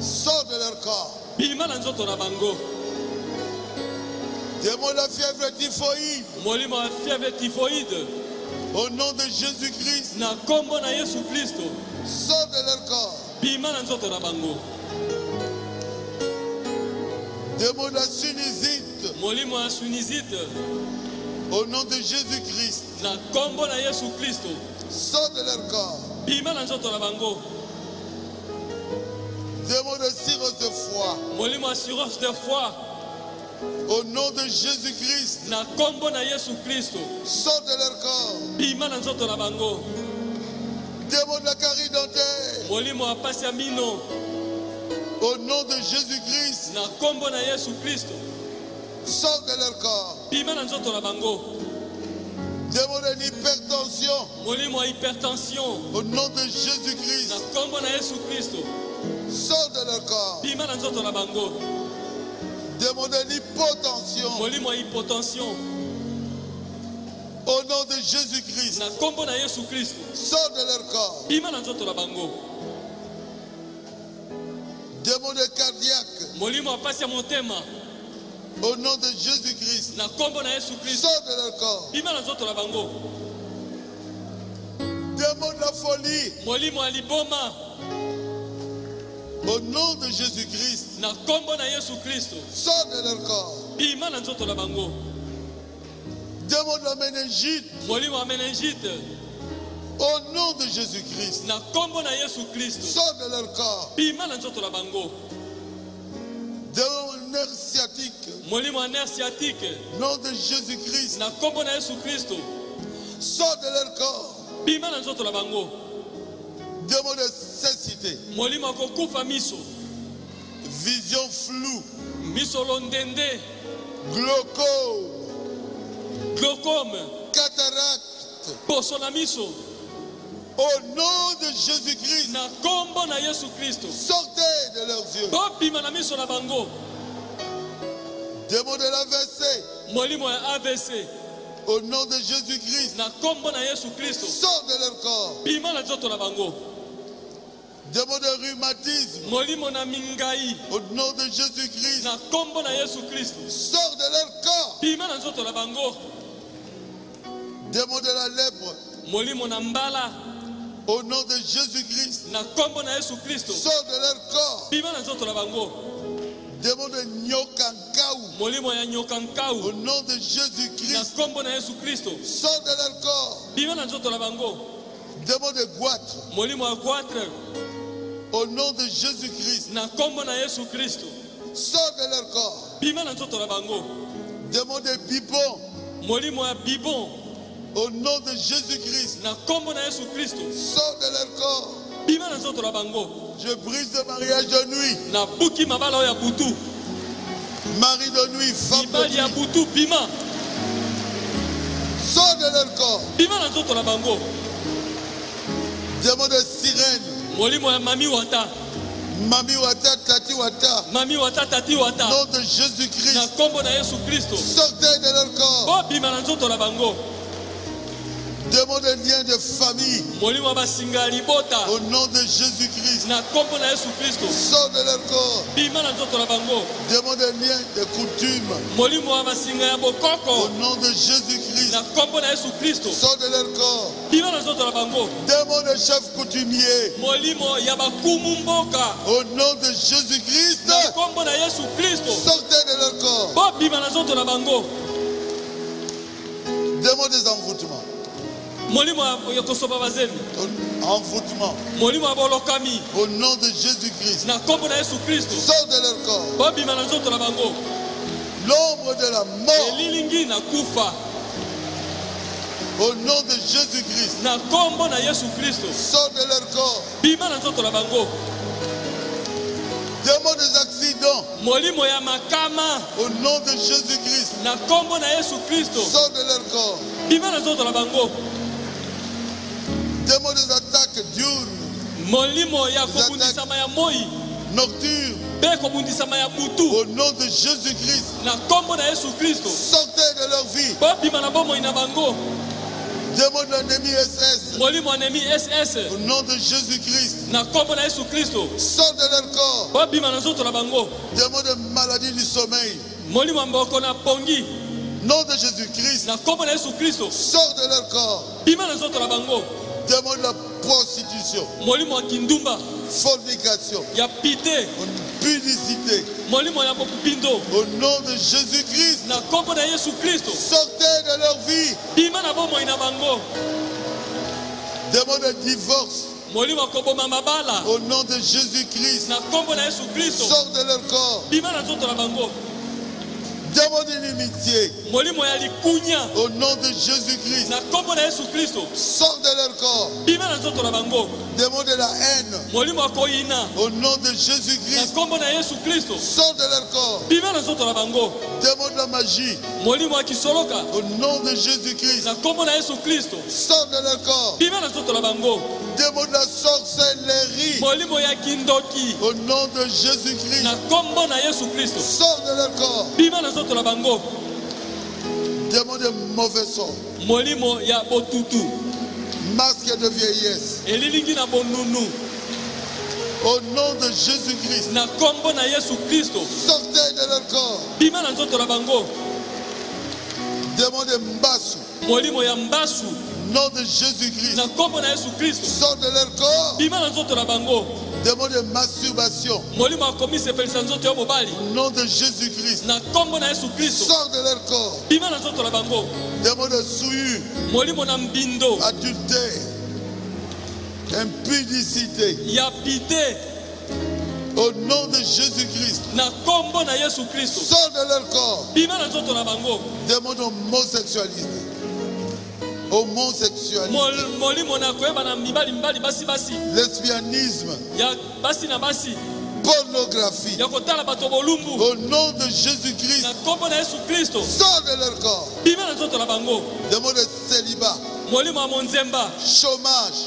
sors de leur corps. Démon de fièvre typhoïde. Au nom de Jésus-Christ, sors de leur corps. Démon de sinusite. Au nom de Jésus-Christ, sors de leur corps. Démon de cirrhose de foie. Au nom de Jésus-Christ, sors de leur corps. Démon de la carie dentaire. Au nom de Jésus-Christ, sors de leur corps. Démon de l'hypertension. Au nom de Jésus-Christ, sors de leur corps. Démon de l'hypotension. Au nom de Jésus-Christ, sors de leur corps. Démon de cardiaque. Au nom de Jésus-Christ, sors de leur corps. Démon de la folie. Au nom de Jésus-Christ, sors de leur corps. Démon de la méningite. Au nom de Jésus-Christ, sors de leur corps. Démon de nerf sciatique. Nom de Jésus-Christ, sors de leur corps. Démon de cécité. Vision floue. Glaucome. Cataracte. Au nom de Jésus-Christ, sortez de leurs yeux. Démon de l'AVC. Au nom de Jésus-Christ, sors de leur corps. Démon de rhumatisme. Au nom de Jésus-Christ, sors de leur corps. Démon de la lèpre. Au nom de Jésus-Christ, sors de leur corps. Démon de nyokankau. Au nom de Jésus-Christ, sors de leur corps. Démon de goitre. Au nom de Jésus-Christ, sors de leur corps. Démon de bibon. Au nom de Jésus-Christ, sors de leur corps. Je brise le mariage de nuit. Mari de nuit, femme de nuit. Sors de leur corps. Démon de sirène. Mami wata, tati wata. Nom de Jésus-Christ, sortez de leur corps. Démon de lien de famille. Au nom de Jésus-Christ, sors de leur corps. Démon de lien de coutume. Au nom de Jésus-Christ, sors de leur corps. Démon de chef coutumier. Au nom de Jésus-Christ, sortez de leur corps. Démon des envoûtements. Envoûtement. Au nom de Jésus-Christ, sors de leur corps. L'ombre de la mort. Au nom de Jésus-Christ. Na kombo na Yesu Kristo. Sors de leur corps. Bima na nzoto na bango. Démon des accidents. Molimo ya makama. Au nom de Jésus-Christ. Na kombo na Yesu Kristo. Sors de leur corps. Bima na nzoto na bango. Démon des attaques diurnes. Molimo ya kobundisama ya moi. Nocturnes. Au nom de Jésus-Christ. Sortez de leur vie. Démon de l'ennemi SS. Au nom de Jésus-Christ. Sors de leur corps. Démon de maladie du sommeil. Nom de Jésus-Christ. Sors de leur corps. Démon de la prostitution. Fornication. Publicité. Au nom de Jésus-Christ. Sortez de leur vie. Démon de divorce. Au nom de Jésus-Christ. Sors de leur corps. Démon d'inimitié. Au nom de Jésus-Christ. Sors de leur corps. Démon de la haine. Au nom de Jésus-Christ. Sors de leur corps. Démon de la magie. Au nom de Jésus-Christ. Sors de leur corps. Démon de la sorcellerie. Au nom de Jésus-Christ. Sors de leur corps. Démon de mauvais sort. Masque de vieillesse. Au nom de Jésus-Christ. Sortez de leur corps. Démon de mbasu. Nom de Jésus-Christ. Sors de leur corps. Démon de masturbation. Au nom de Jésus-Christ. Sors de leur corps. Démon de souillure. Adultère. Impudicité. Au nom de Jésus-Christ. Sors de leur corps. Démon d'homosexualité. Homosexualité. Lesbianisme. Pornographie. Au nom de Jésus-Christ. Sors de leur corps. Démon de célibat. Chômage.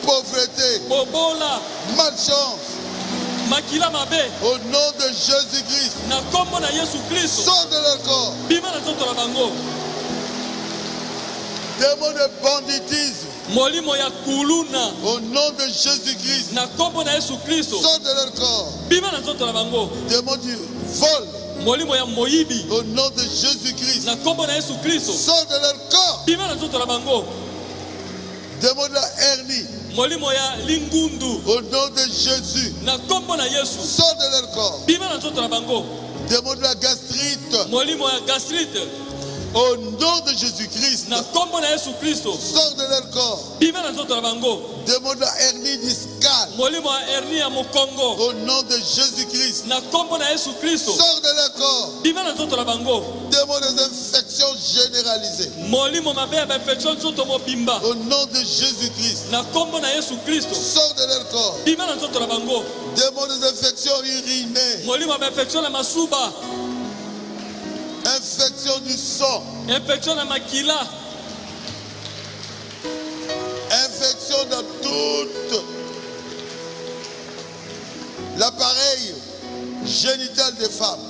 Pauvreté. Malchance. Au nom de Jésus-Christ. Sors de leur corps. Démon de banditisme. Au nom de Jésus-Christ. Sors de leur corps. Démon du vol. Au nom de Jésus-Christ. Sors de leur corps. Démon de la hernie. Au nom de Jésus. Sors de leur corps. Démon de la gastrite. Au nom de Jésus-Christ. Sors de leur corps. Démon de la hernie discale. Au nom de Jésus-Christ. Sors de leur corps. Démon des infections généralisées. Au nom de Jésus-Christ. Sors de leur corps. Démon des infections urinées. Infection du sang. Infection de makila. Infection de toute l'appareil génital des femmes.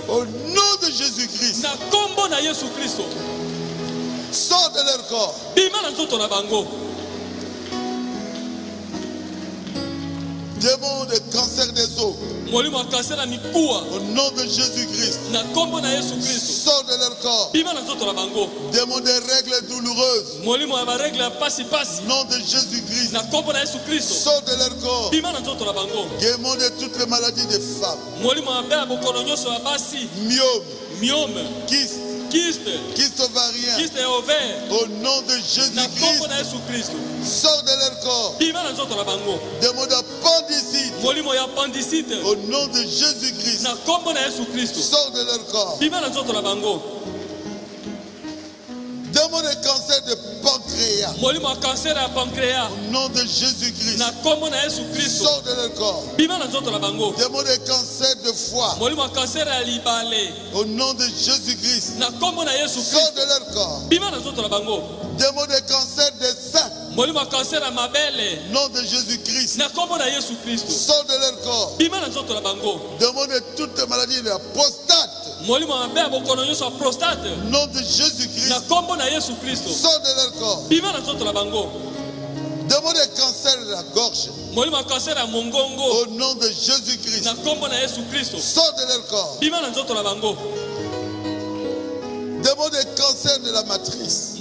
Au nom de Jésus-Christ. Sors de leur corps. Démon de cancer des os. Au nom de Jésus-Christ. Sors de leur corps. Démon des règles douloureuses. Au nom de Jésus-Christ. Sors de leur corps. Démon de toutes les maladies des femmes. Myome. Kyste. kyste ovarien, au nom de Jésus-Christ, sort de leur corps. Démon d'appendicite, au nom de Jésus-Christ, sort de leur corps. Démon de cancer de pancréas, au nom de Jésus-Christ, sort de leur corps. Démon de cancer de foie, au nom de Jésus-Christ, sort de leur corps. Démon de cancer de sein, au nom de Jésus-Christ, sort de leur corps. Démon de toutes maladies de la prostate, au nom de Jésus-Christ, sort de leur corps. Démon de cancer de la gorge, au nom de Jésus-Christ, sort de leur corps. Démon de cancer de la matrice,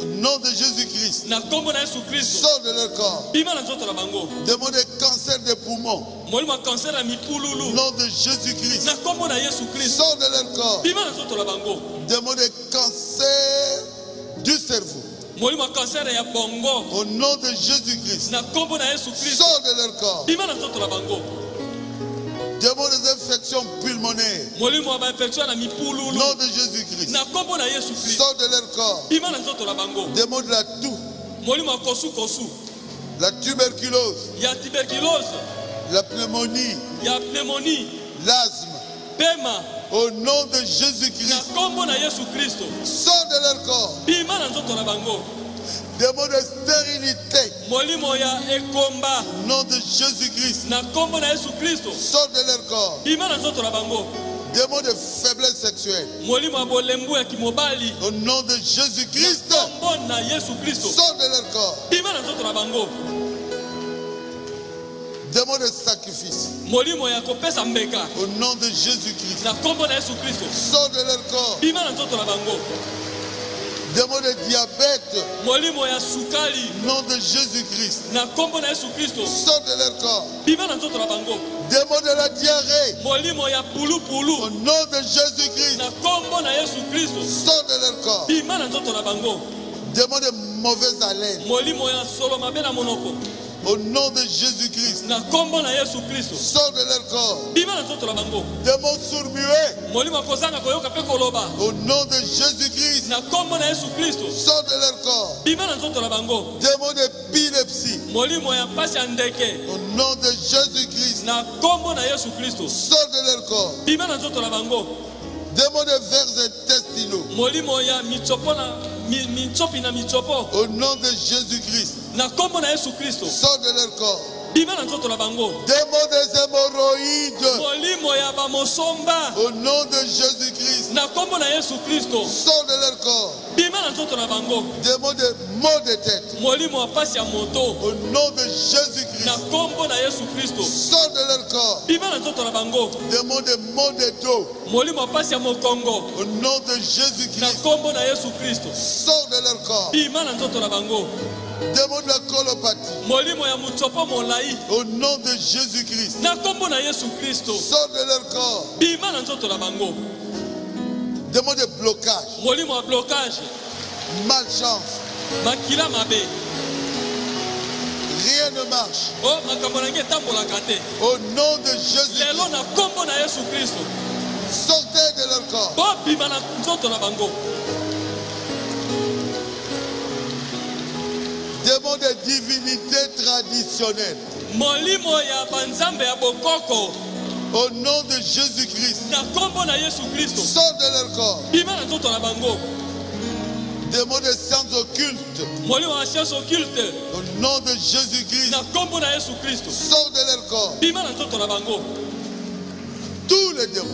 au nom de Jésus-Christ, sort de leur corps. Démon de cancer des poumons, au nom de Jésus-Christ, sort de leur corps. Démon de cancer du cerveau, au nom de Jésus-Christ, sort de leur corps. Démon des infections pulmonaires, au nom de Jésus-Christ, sort de leur corps. Démon de la toux, la tuberculose, la pneumonie, l'asthme, au nom de Jésus-Christ, sort de leur corps. Démon de stérilité, au nom de Jésus-Christ, sort de leur corps. Démon de faiblesse sexuelle, au nom de Jésus-Christ, sort de leur corps. Démon de sacrifice, au nom de Jésus-Christ, sort de leur corps. Démon de diabète, au nom de Jésus-Christ, sort de leur corps. Démon de la diarrhée, au nom de Jésus-Christ, sort de leur corps. Démon de mauvaise haleine, au nom de Jésus-Christ, sort de leur corps. Démon sourd-muet, au nom de Jésus-Christ, sort de leur corps. Démon d'épilepsie, au nom de Jésus-Christ, sort de leur corps. Démon de vers intestinaux, au nom de Jésus-Christ, sort de leur corps. Démon des hémorroïdes, au nom de Jésus-Christ, sort de leur corps. Démon de maux de tête, au nom de Jésus-Christ, sort de leur corps. Démon de maux de dos, au nom de Jésus-Christ, sort de leur corps. Démon de la colopathie, au nom de Jésus-Christ, sort de leur corps. Démon de blocage, malchance, rien ne marche, au nom de Jésus-Christ, sortez de leur corps. Démon de divinité traditionnelle, au nom de Jésus-Christ, sort de leur corps. Démon de sciences occultes, au nom de Jésus-Christ, sort de leur corps. Tous les démons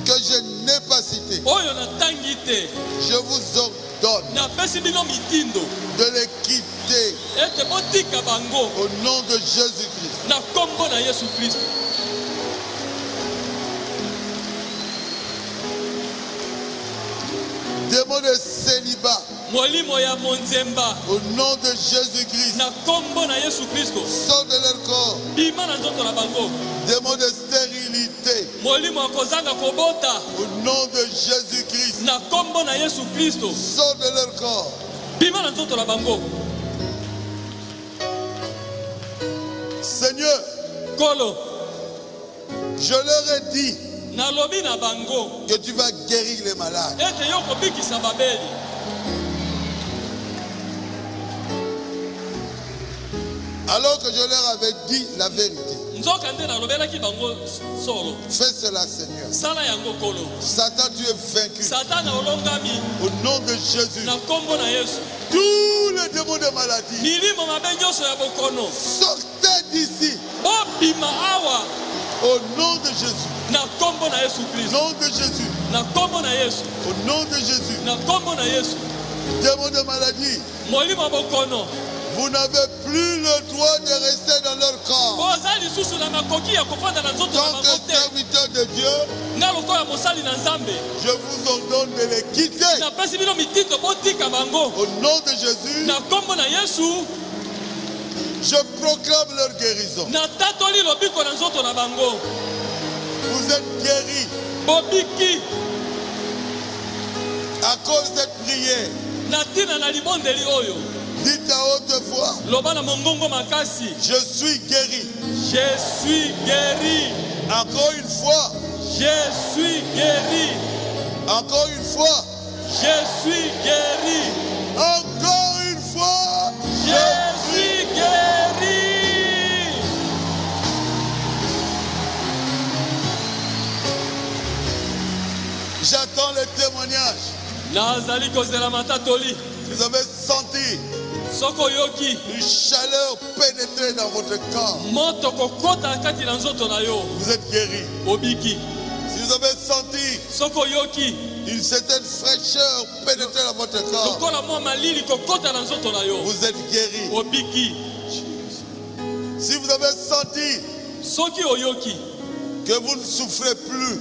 que je n'ai pas cités, je vous ordonne de les quitter au nom de Jésus-Christ. Démon de célibat, au nom de Jésus-Christ, sort de leur corps. Démon de stérilité. Au nom de Jésus-Christ. Sors de leur corps. Seigneur, je leur ai dit que tu vas guérir les malades. Alors que je leur avais dit la vérité. Fais cela, Seigneur. Satan, tu es vaincu. Au nom de Jésus. Tous les démons de maladie, sortez d'ici. Au nom de Jésus. Au nom de Jésus. Au nom de Jésus. Démons de maladie, vous n'avez plus le droit de rester dans leur corps. Tant que serviteur de Dieu, je vous ordonne de les quitter. Au nom de Jésus, je proclame leur guérison. Vous êtes guéris à cause de cette prière. Dites à haute voix. Je suis guéri. Je suis guéri. Encore une fois. Je suis guéri. Encore une fois. Je suis guéri. Encore une fois. Je suis guéri. J'attends le témoignage. Vous avez senti une chaleur pénétrer dans votre corps. Vous êtes guéri. Si vous avez senti une certaine fraîcheur pénétrer dans votre corps, vous êtes guéri. Si vous avez senti que vous ne souffrez plus,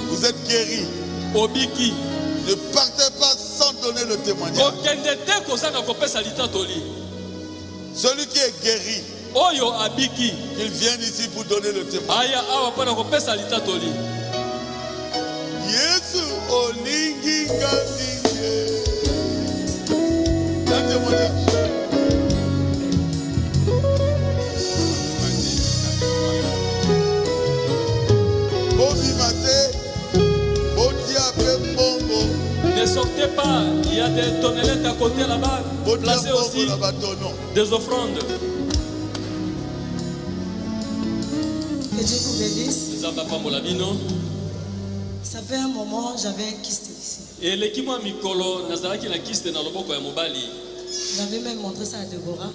vous êtes guéri. Ne partez pas sans donner le témoignage. Celui qui est guéri, il vient ici pour donner le témoignage. Yesu olingi ngandinge. Un témoignage. Ne sortez pas, il y a des tonnelettes à côté là-bas. Placez aussi des offrandes. Que Dieu vous bénisse. Ça fait un moment, j'avais un kyste ici. J'avais même montré ça à Déborah.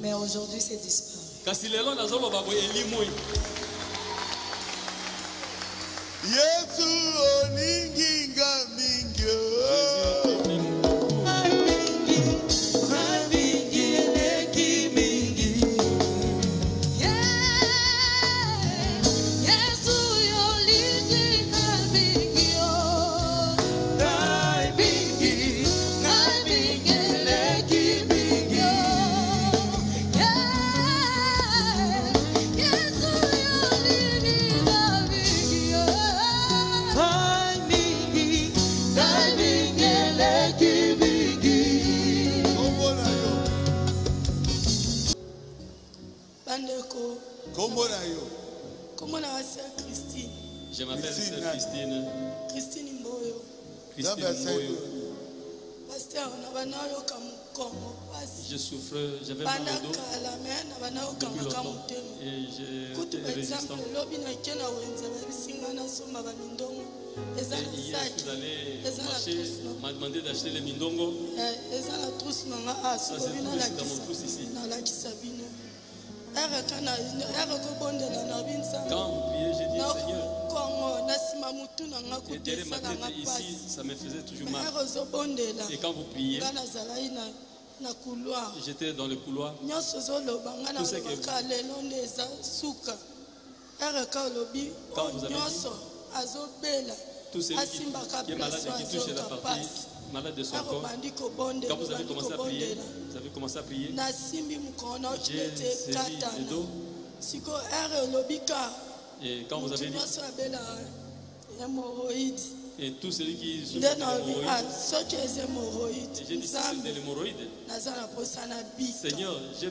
Mais aujourd'hui, c'est disparu. Yesu olingi ngambingyo. Je m'appelle Sœur Christine. Christine Mboyo. Christine Mboyo. Je souffre, j'avais mal au dos depuis longtemps et j'étais résistant. Et hier, je suis allé marcher, on m'a demandé d'acheter les mindongo. Ça, c'est tout dans mon trousse ici. Quand vous priez, j'ai dit Seigneur. Et derrière ma tête ici, ça me faisait toujours mal. Et quand vous priez, j'étais dans le couloir. Tout ce que quand vous avez dit, tout celui qui est malade et qui touche la partie malade de son corps. Quand vous avez commencé à prier, j'ai saisi le dos. Et quand vous avez dit, et tout celui qui souffre d'hémorroïdes, j'ai dit c'est de l'hémorroïde. Seigneur, j'ai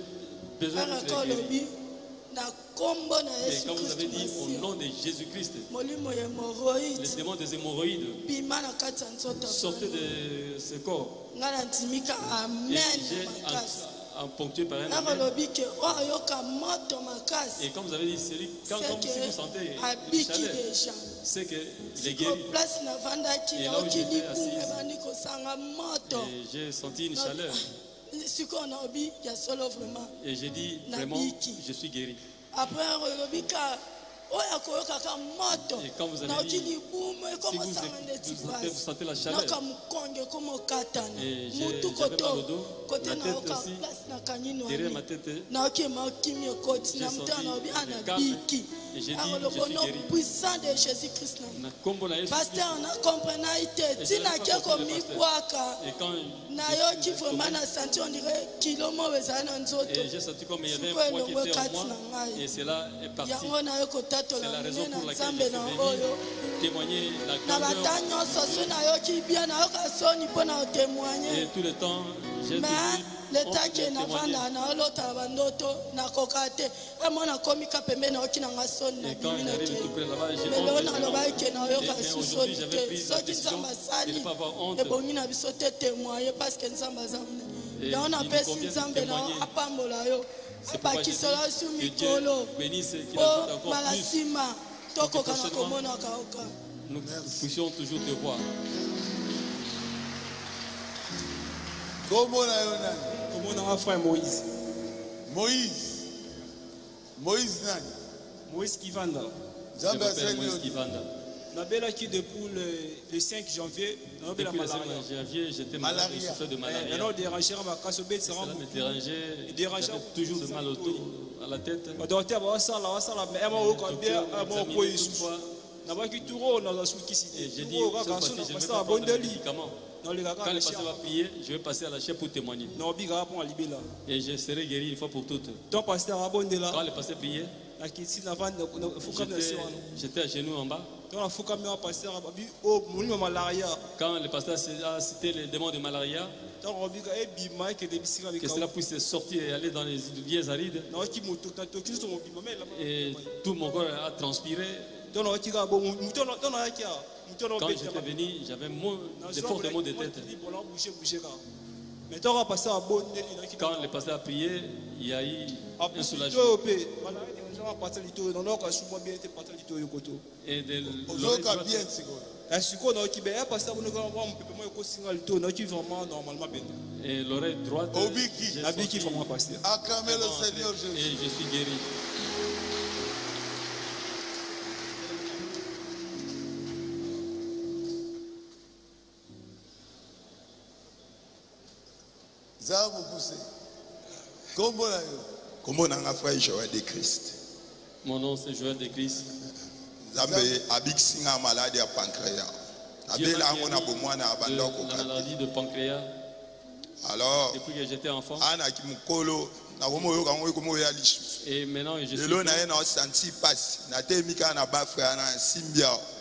besoin de te guérir. Et quand vous avez dit au nom de Jésus-Christ, les démons des hémorroïdes sortez de ce corps. Et j'ai ponctué par un amen. Et quand vous avez dit, si vous sentez une chaleur, c'est qu'il est guéri. Et là où j'étais assise, et j'ai senti une chaleur. Et j'ai dit vraiment, je suis guéri. Et quand vous avez dit, si vous sentez la chaleur, et j'avais mal au dos, la tête aussi, derrière ma tête, j'ai senti le calme, et j'ai dit, je suis guéri. Puissant de Jésus-Christ. Pasteur, on a compris et quand j'ai senti comme il y avait un poids qui était en moi, et cela est parti. C'est la raison pour laquelle je suis venu témoigner la grandeur. Et tout le temps, j'ai dit le taki na vanda na olota bandoto na kokate amona komika pembe na okina ngasoni na bimina te mais na lobaike na yoka susoni te soki nzamba sali e bongi na biso te témoigner parce que nzamba zamne ya ona pesi nzambe na apambola yo apakisola su mikolo o malasima tokoka na komona kaoka. Nous puissions toujours te voir. Comment on a frère Moïse? Moïse nani? Moïse Kivanda. Moïse Kivanda. Qui depuis le 5 janvier, depuis le 5 janvier, j'étais malade, je souffrais de malaria. Cela me dérangeait, j'avais toujours de mal au dos, à la tête. Et j'ai dit, cette fois-ci, je ne vais pas prendre des médicaments. Quand le pasteur va prier, je vais passer à la chair pour témoigner. Et je serai guéri une fois pour toutes. Quand le pasteur priait, j'étais à genoux en bas. Quand le pasteur a cité les démons de malaria, que cela puisse sortir et aller dans les lieux arides, et tout mon corps a transpiré. Quand j'étais venu, j'avais de forts maux de tête. Quand le pasteur a prié, il y a eu un soulagement. Et de l'oreille droite, acclamez le Seigneur Jésus. Et je suis guéri. Comment on a fait Joël de Christ? Mon nom c'est Joël de Christ. Maladie à pancréas. La maladie de pancréas. Alors, depuis que j'étais enfant. Et maintenant je suis.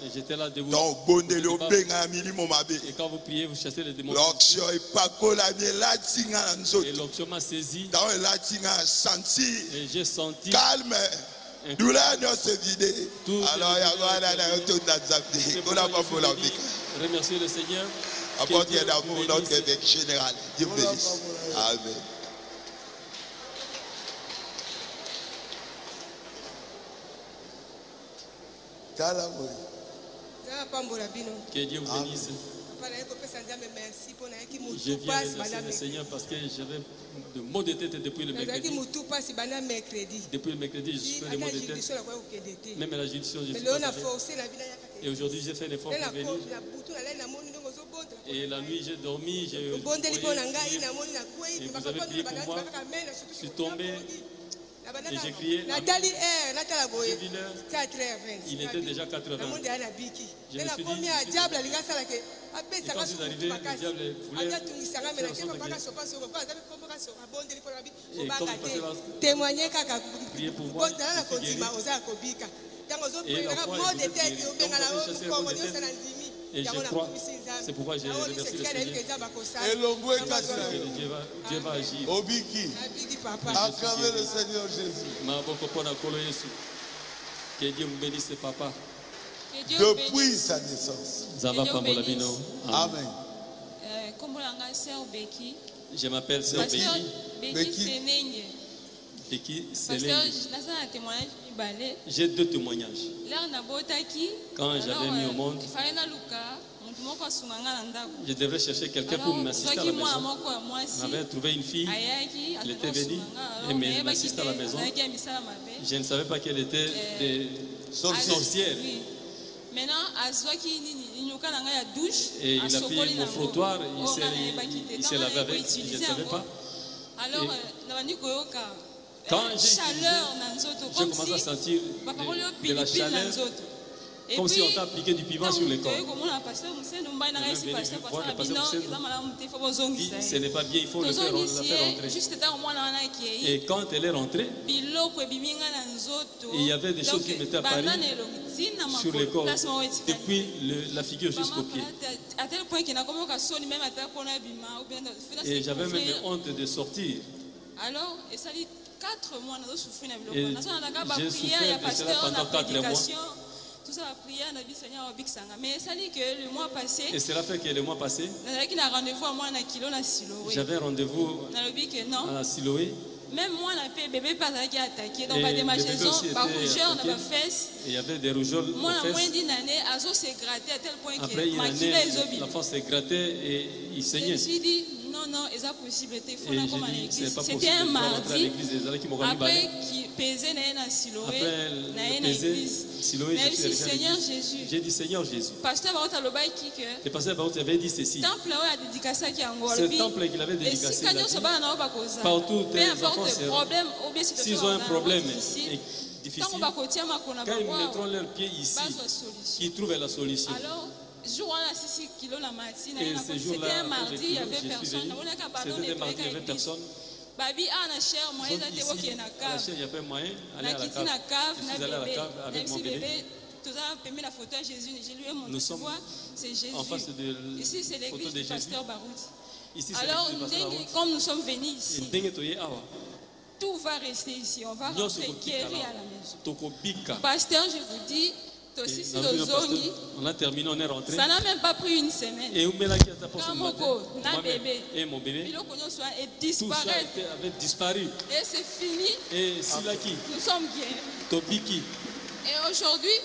Et j'étais là debout. Et quand vous priez, vous chassez les démons. Et l'onction m'a saisi. Et j'ai senti. Calme. Douleur ne se vide. Alors, remerciez le Seigneur. Apportez d'amour notre évêque général. Dieu bénisse. Amen. Que Dieu vous bénisse. Je viens remercier le Seigneur parce que j'avais de maux de tête depuis le mercredi. Depuis le mercredi, je fais des maux de tête. Même à la juridiction, je suis passé. Et aujourd'hui, j'ai fait l'effort pour venir. Et la nuit, j'ai dormi. Et vous avez prié pour moi. Je suis tombé. Et j'ai crié. Nathalie il était déjà 4h20. Je me suis dit, et quand je suis arrivé, le diable voulait. Témoigner prier pour moi. Et je crois, c'est pourquoi j'ai remercié le Seigneur. Dieu va agir. Obiki, acclamez le Seigneur Jésus. Que Dieu vous bénisse, papa. Depuis sa naissance. Amen. Je m'appelle Sœur Beki. Beki, c'est j'ai 2 témoignages. Quand j'avais mis au monde, je devrais chercher quelqu'un pour m'assister à la maison. J'avais trouvé une fille, elle était venue et m'assistait à la maison. Je ne savais pas qu'elle était des sorcières. Et il a pris mon frottoir, il s'est lavé avec, je ne savais pas. Quand j'ai commencé à sentir de la chaleur, comme si on t'a appliqué du piment sur le corps. Ce n'est pas bien, il faut la faire rentrer. Et quand elle est rentrée, il y avait des choses qui m'étaient apparues sur le corps, depuis la figure jusqu'au pied. Et j'avais même honte de sortir. Alors, et ça dit 4 mois, nous souffrons. J'ai souffert de cela pendant 4 mois. Tout ça, la prière, nous Seigneur, mais ça dit que le mois passé. Et cela fait que le mois passé, j'avais un rendez-vous à Siloé. Même moi, le bébé pas attaqué. Donc, des magasins, par rougeur, dans ma fesse. Il y avait des rougeurs. Moi, à moins d'une année, Azo s'est gratté à tel point que après une année, l'enfant s'est gratté et il saignait. Je me suis dit, non, c'est possible. C'était un mardi. Après, qui pesait dans Siloé, je suis Seigneur Jésus. J'ai dit Seigneur Jésus. Pasteur Baruch le pasteur Baruch avait dit ceci. Ce temple qu'il avait dédicacé, partout tes enfants seront. S'ils ont un problème difficile, quand ils mettront leurs pieds ici, ils trouvent la solution. Et ce jour-là, c'était un mardi, il n'y avait personne. Il n'y avait personne. Il y avait moyen d'aller à la cave. Je suis allé à la cave avec mon bébé. Nous sommes en face de ici, c'est l'église du pasteur Baruch. Alors, comme nous sommes venus ici, tout va rester ici. On va rentrer guéri à la maison. Pasteur, je vous dis, on a terminé, on est rentré. Ça n'a même pas pris une semaine. Et mon bébé, tout ça avait disparu. Et c'est fini. Et Silaki, nous sommes bien. Tobiki. Et aujourd'hui,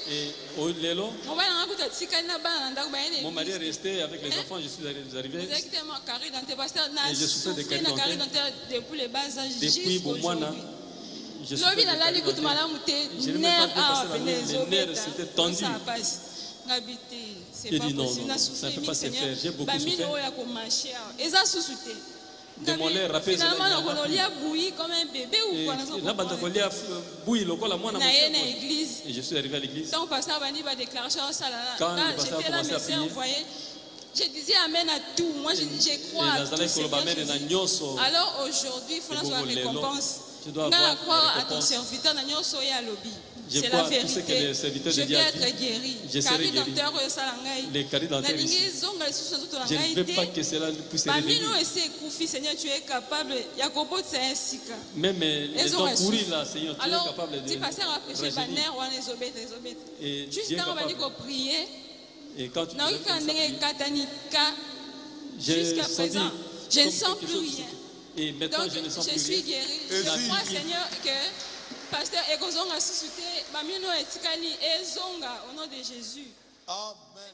mon mari est resté avec les enfants, je suis arrivé. Exactement, et je souffrais de carie dentaire depuis les bas âges depuis Boumwana. Je n'ai pas mes nerfs c'était tendu. J'ai dit non, ça ne peut pas se faire. J'ai beaucoup souffert. De mon lait rappelé. Finalement, on a bouilli comme un bébé ou quoi. Et je suis arrivé à l'église. Quand le pasteur a déclaration, j'étais là, mais envoyé. Je disais amen à tout. Moi, je crois à tout. Alors aujourd'hui, il faut avoir la récompense. Je dois croire à ton serviteur. C'est la vérité. Je vais être guéri. Je serai guéri. Les caries dentaires ici. Je ne veux pas que cela puisse revenir. Seigneur, tu es capable. Même les dents pourries là, Seigneur, tu es capable de et juste quand on va dire qu'on prier, et quand tu jusqu'à présent, je ne sens plus rien. Et maintenant, je ne sens plus rien. Je suis guéri. Je crois, Seigneur, que Pasteur Ekozonga suscité, Mamino et Tikali et Zonga au nom de Jésus. Amen.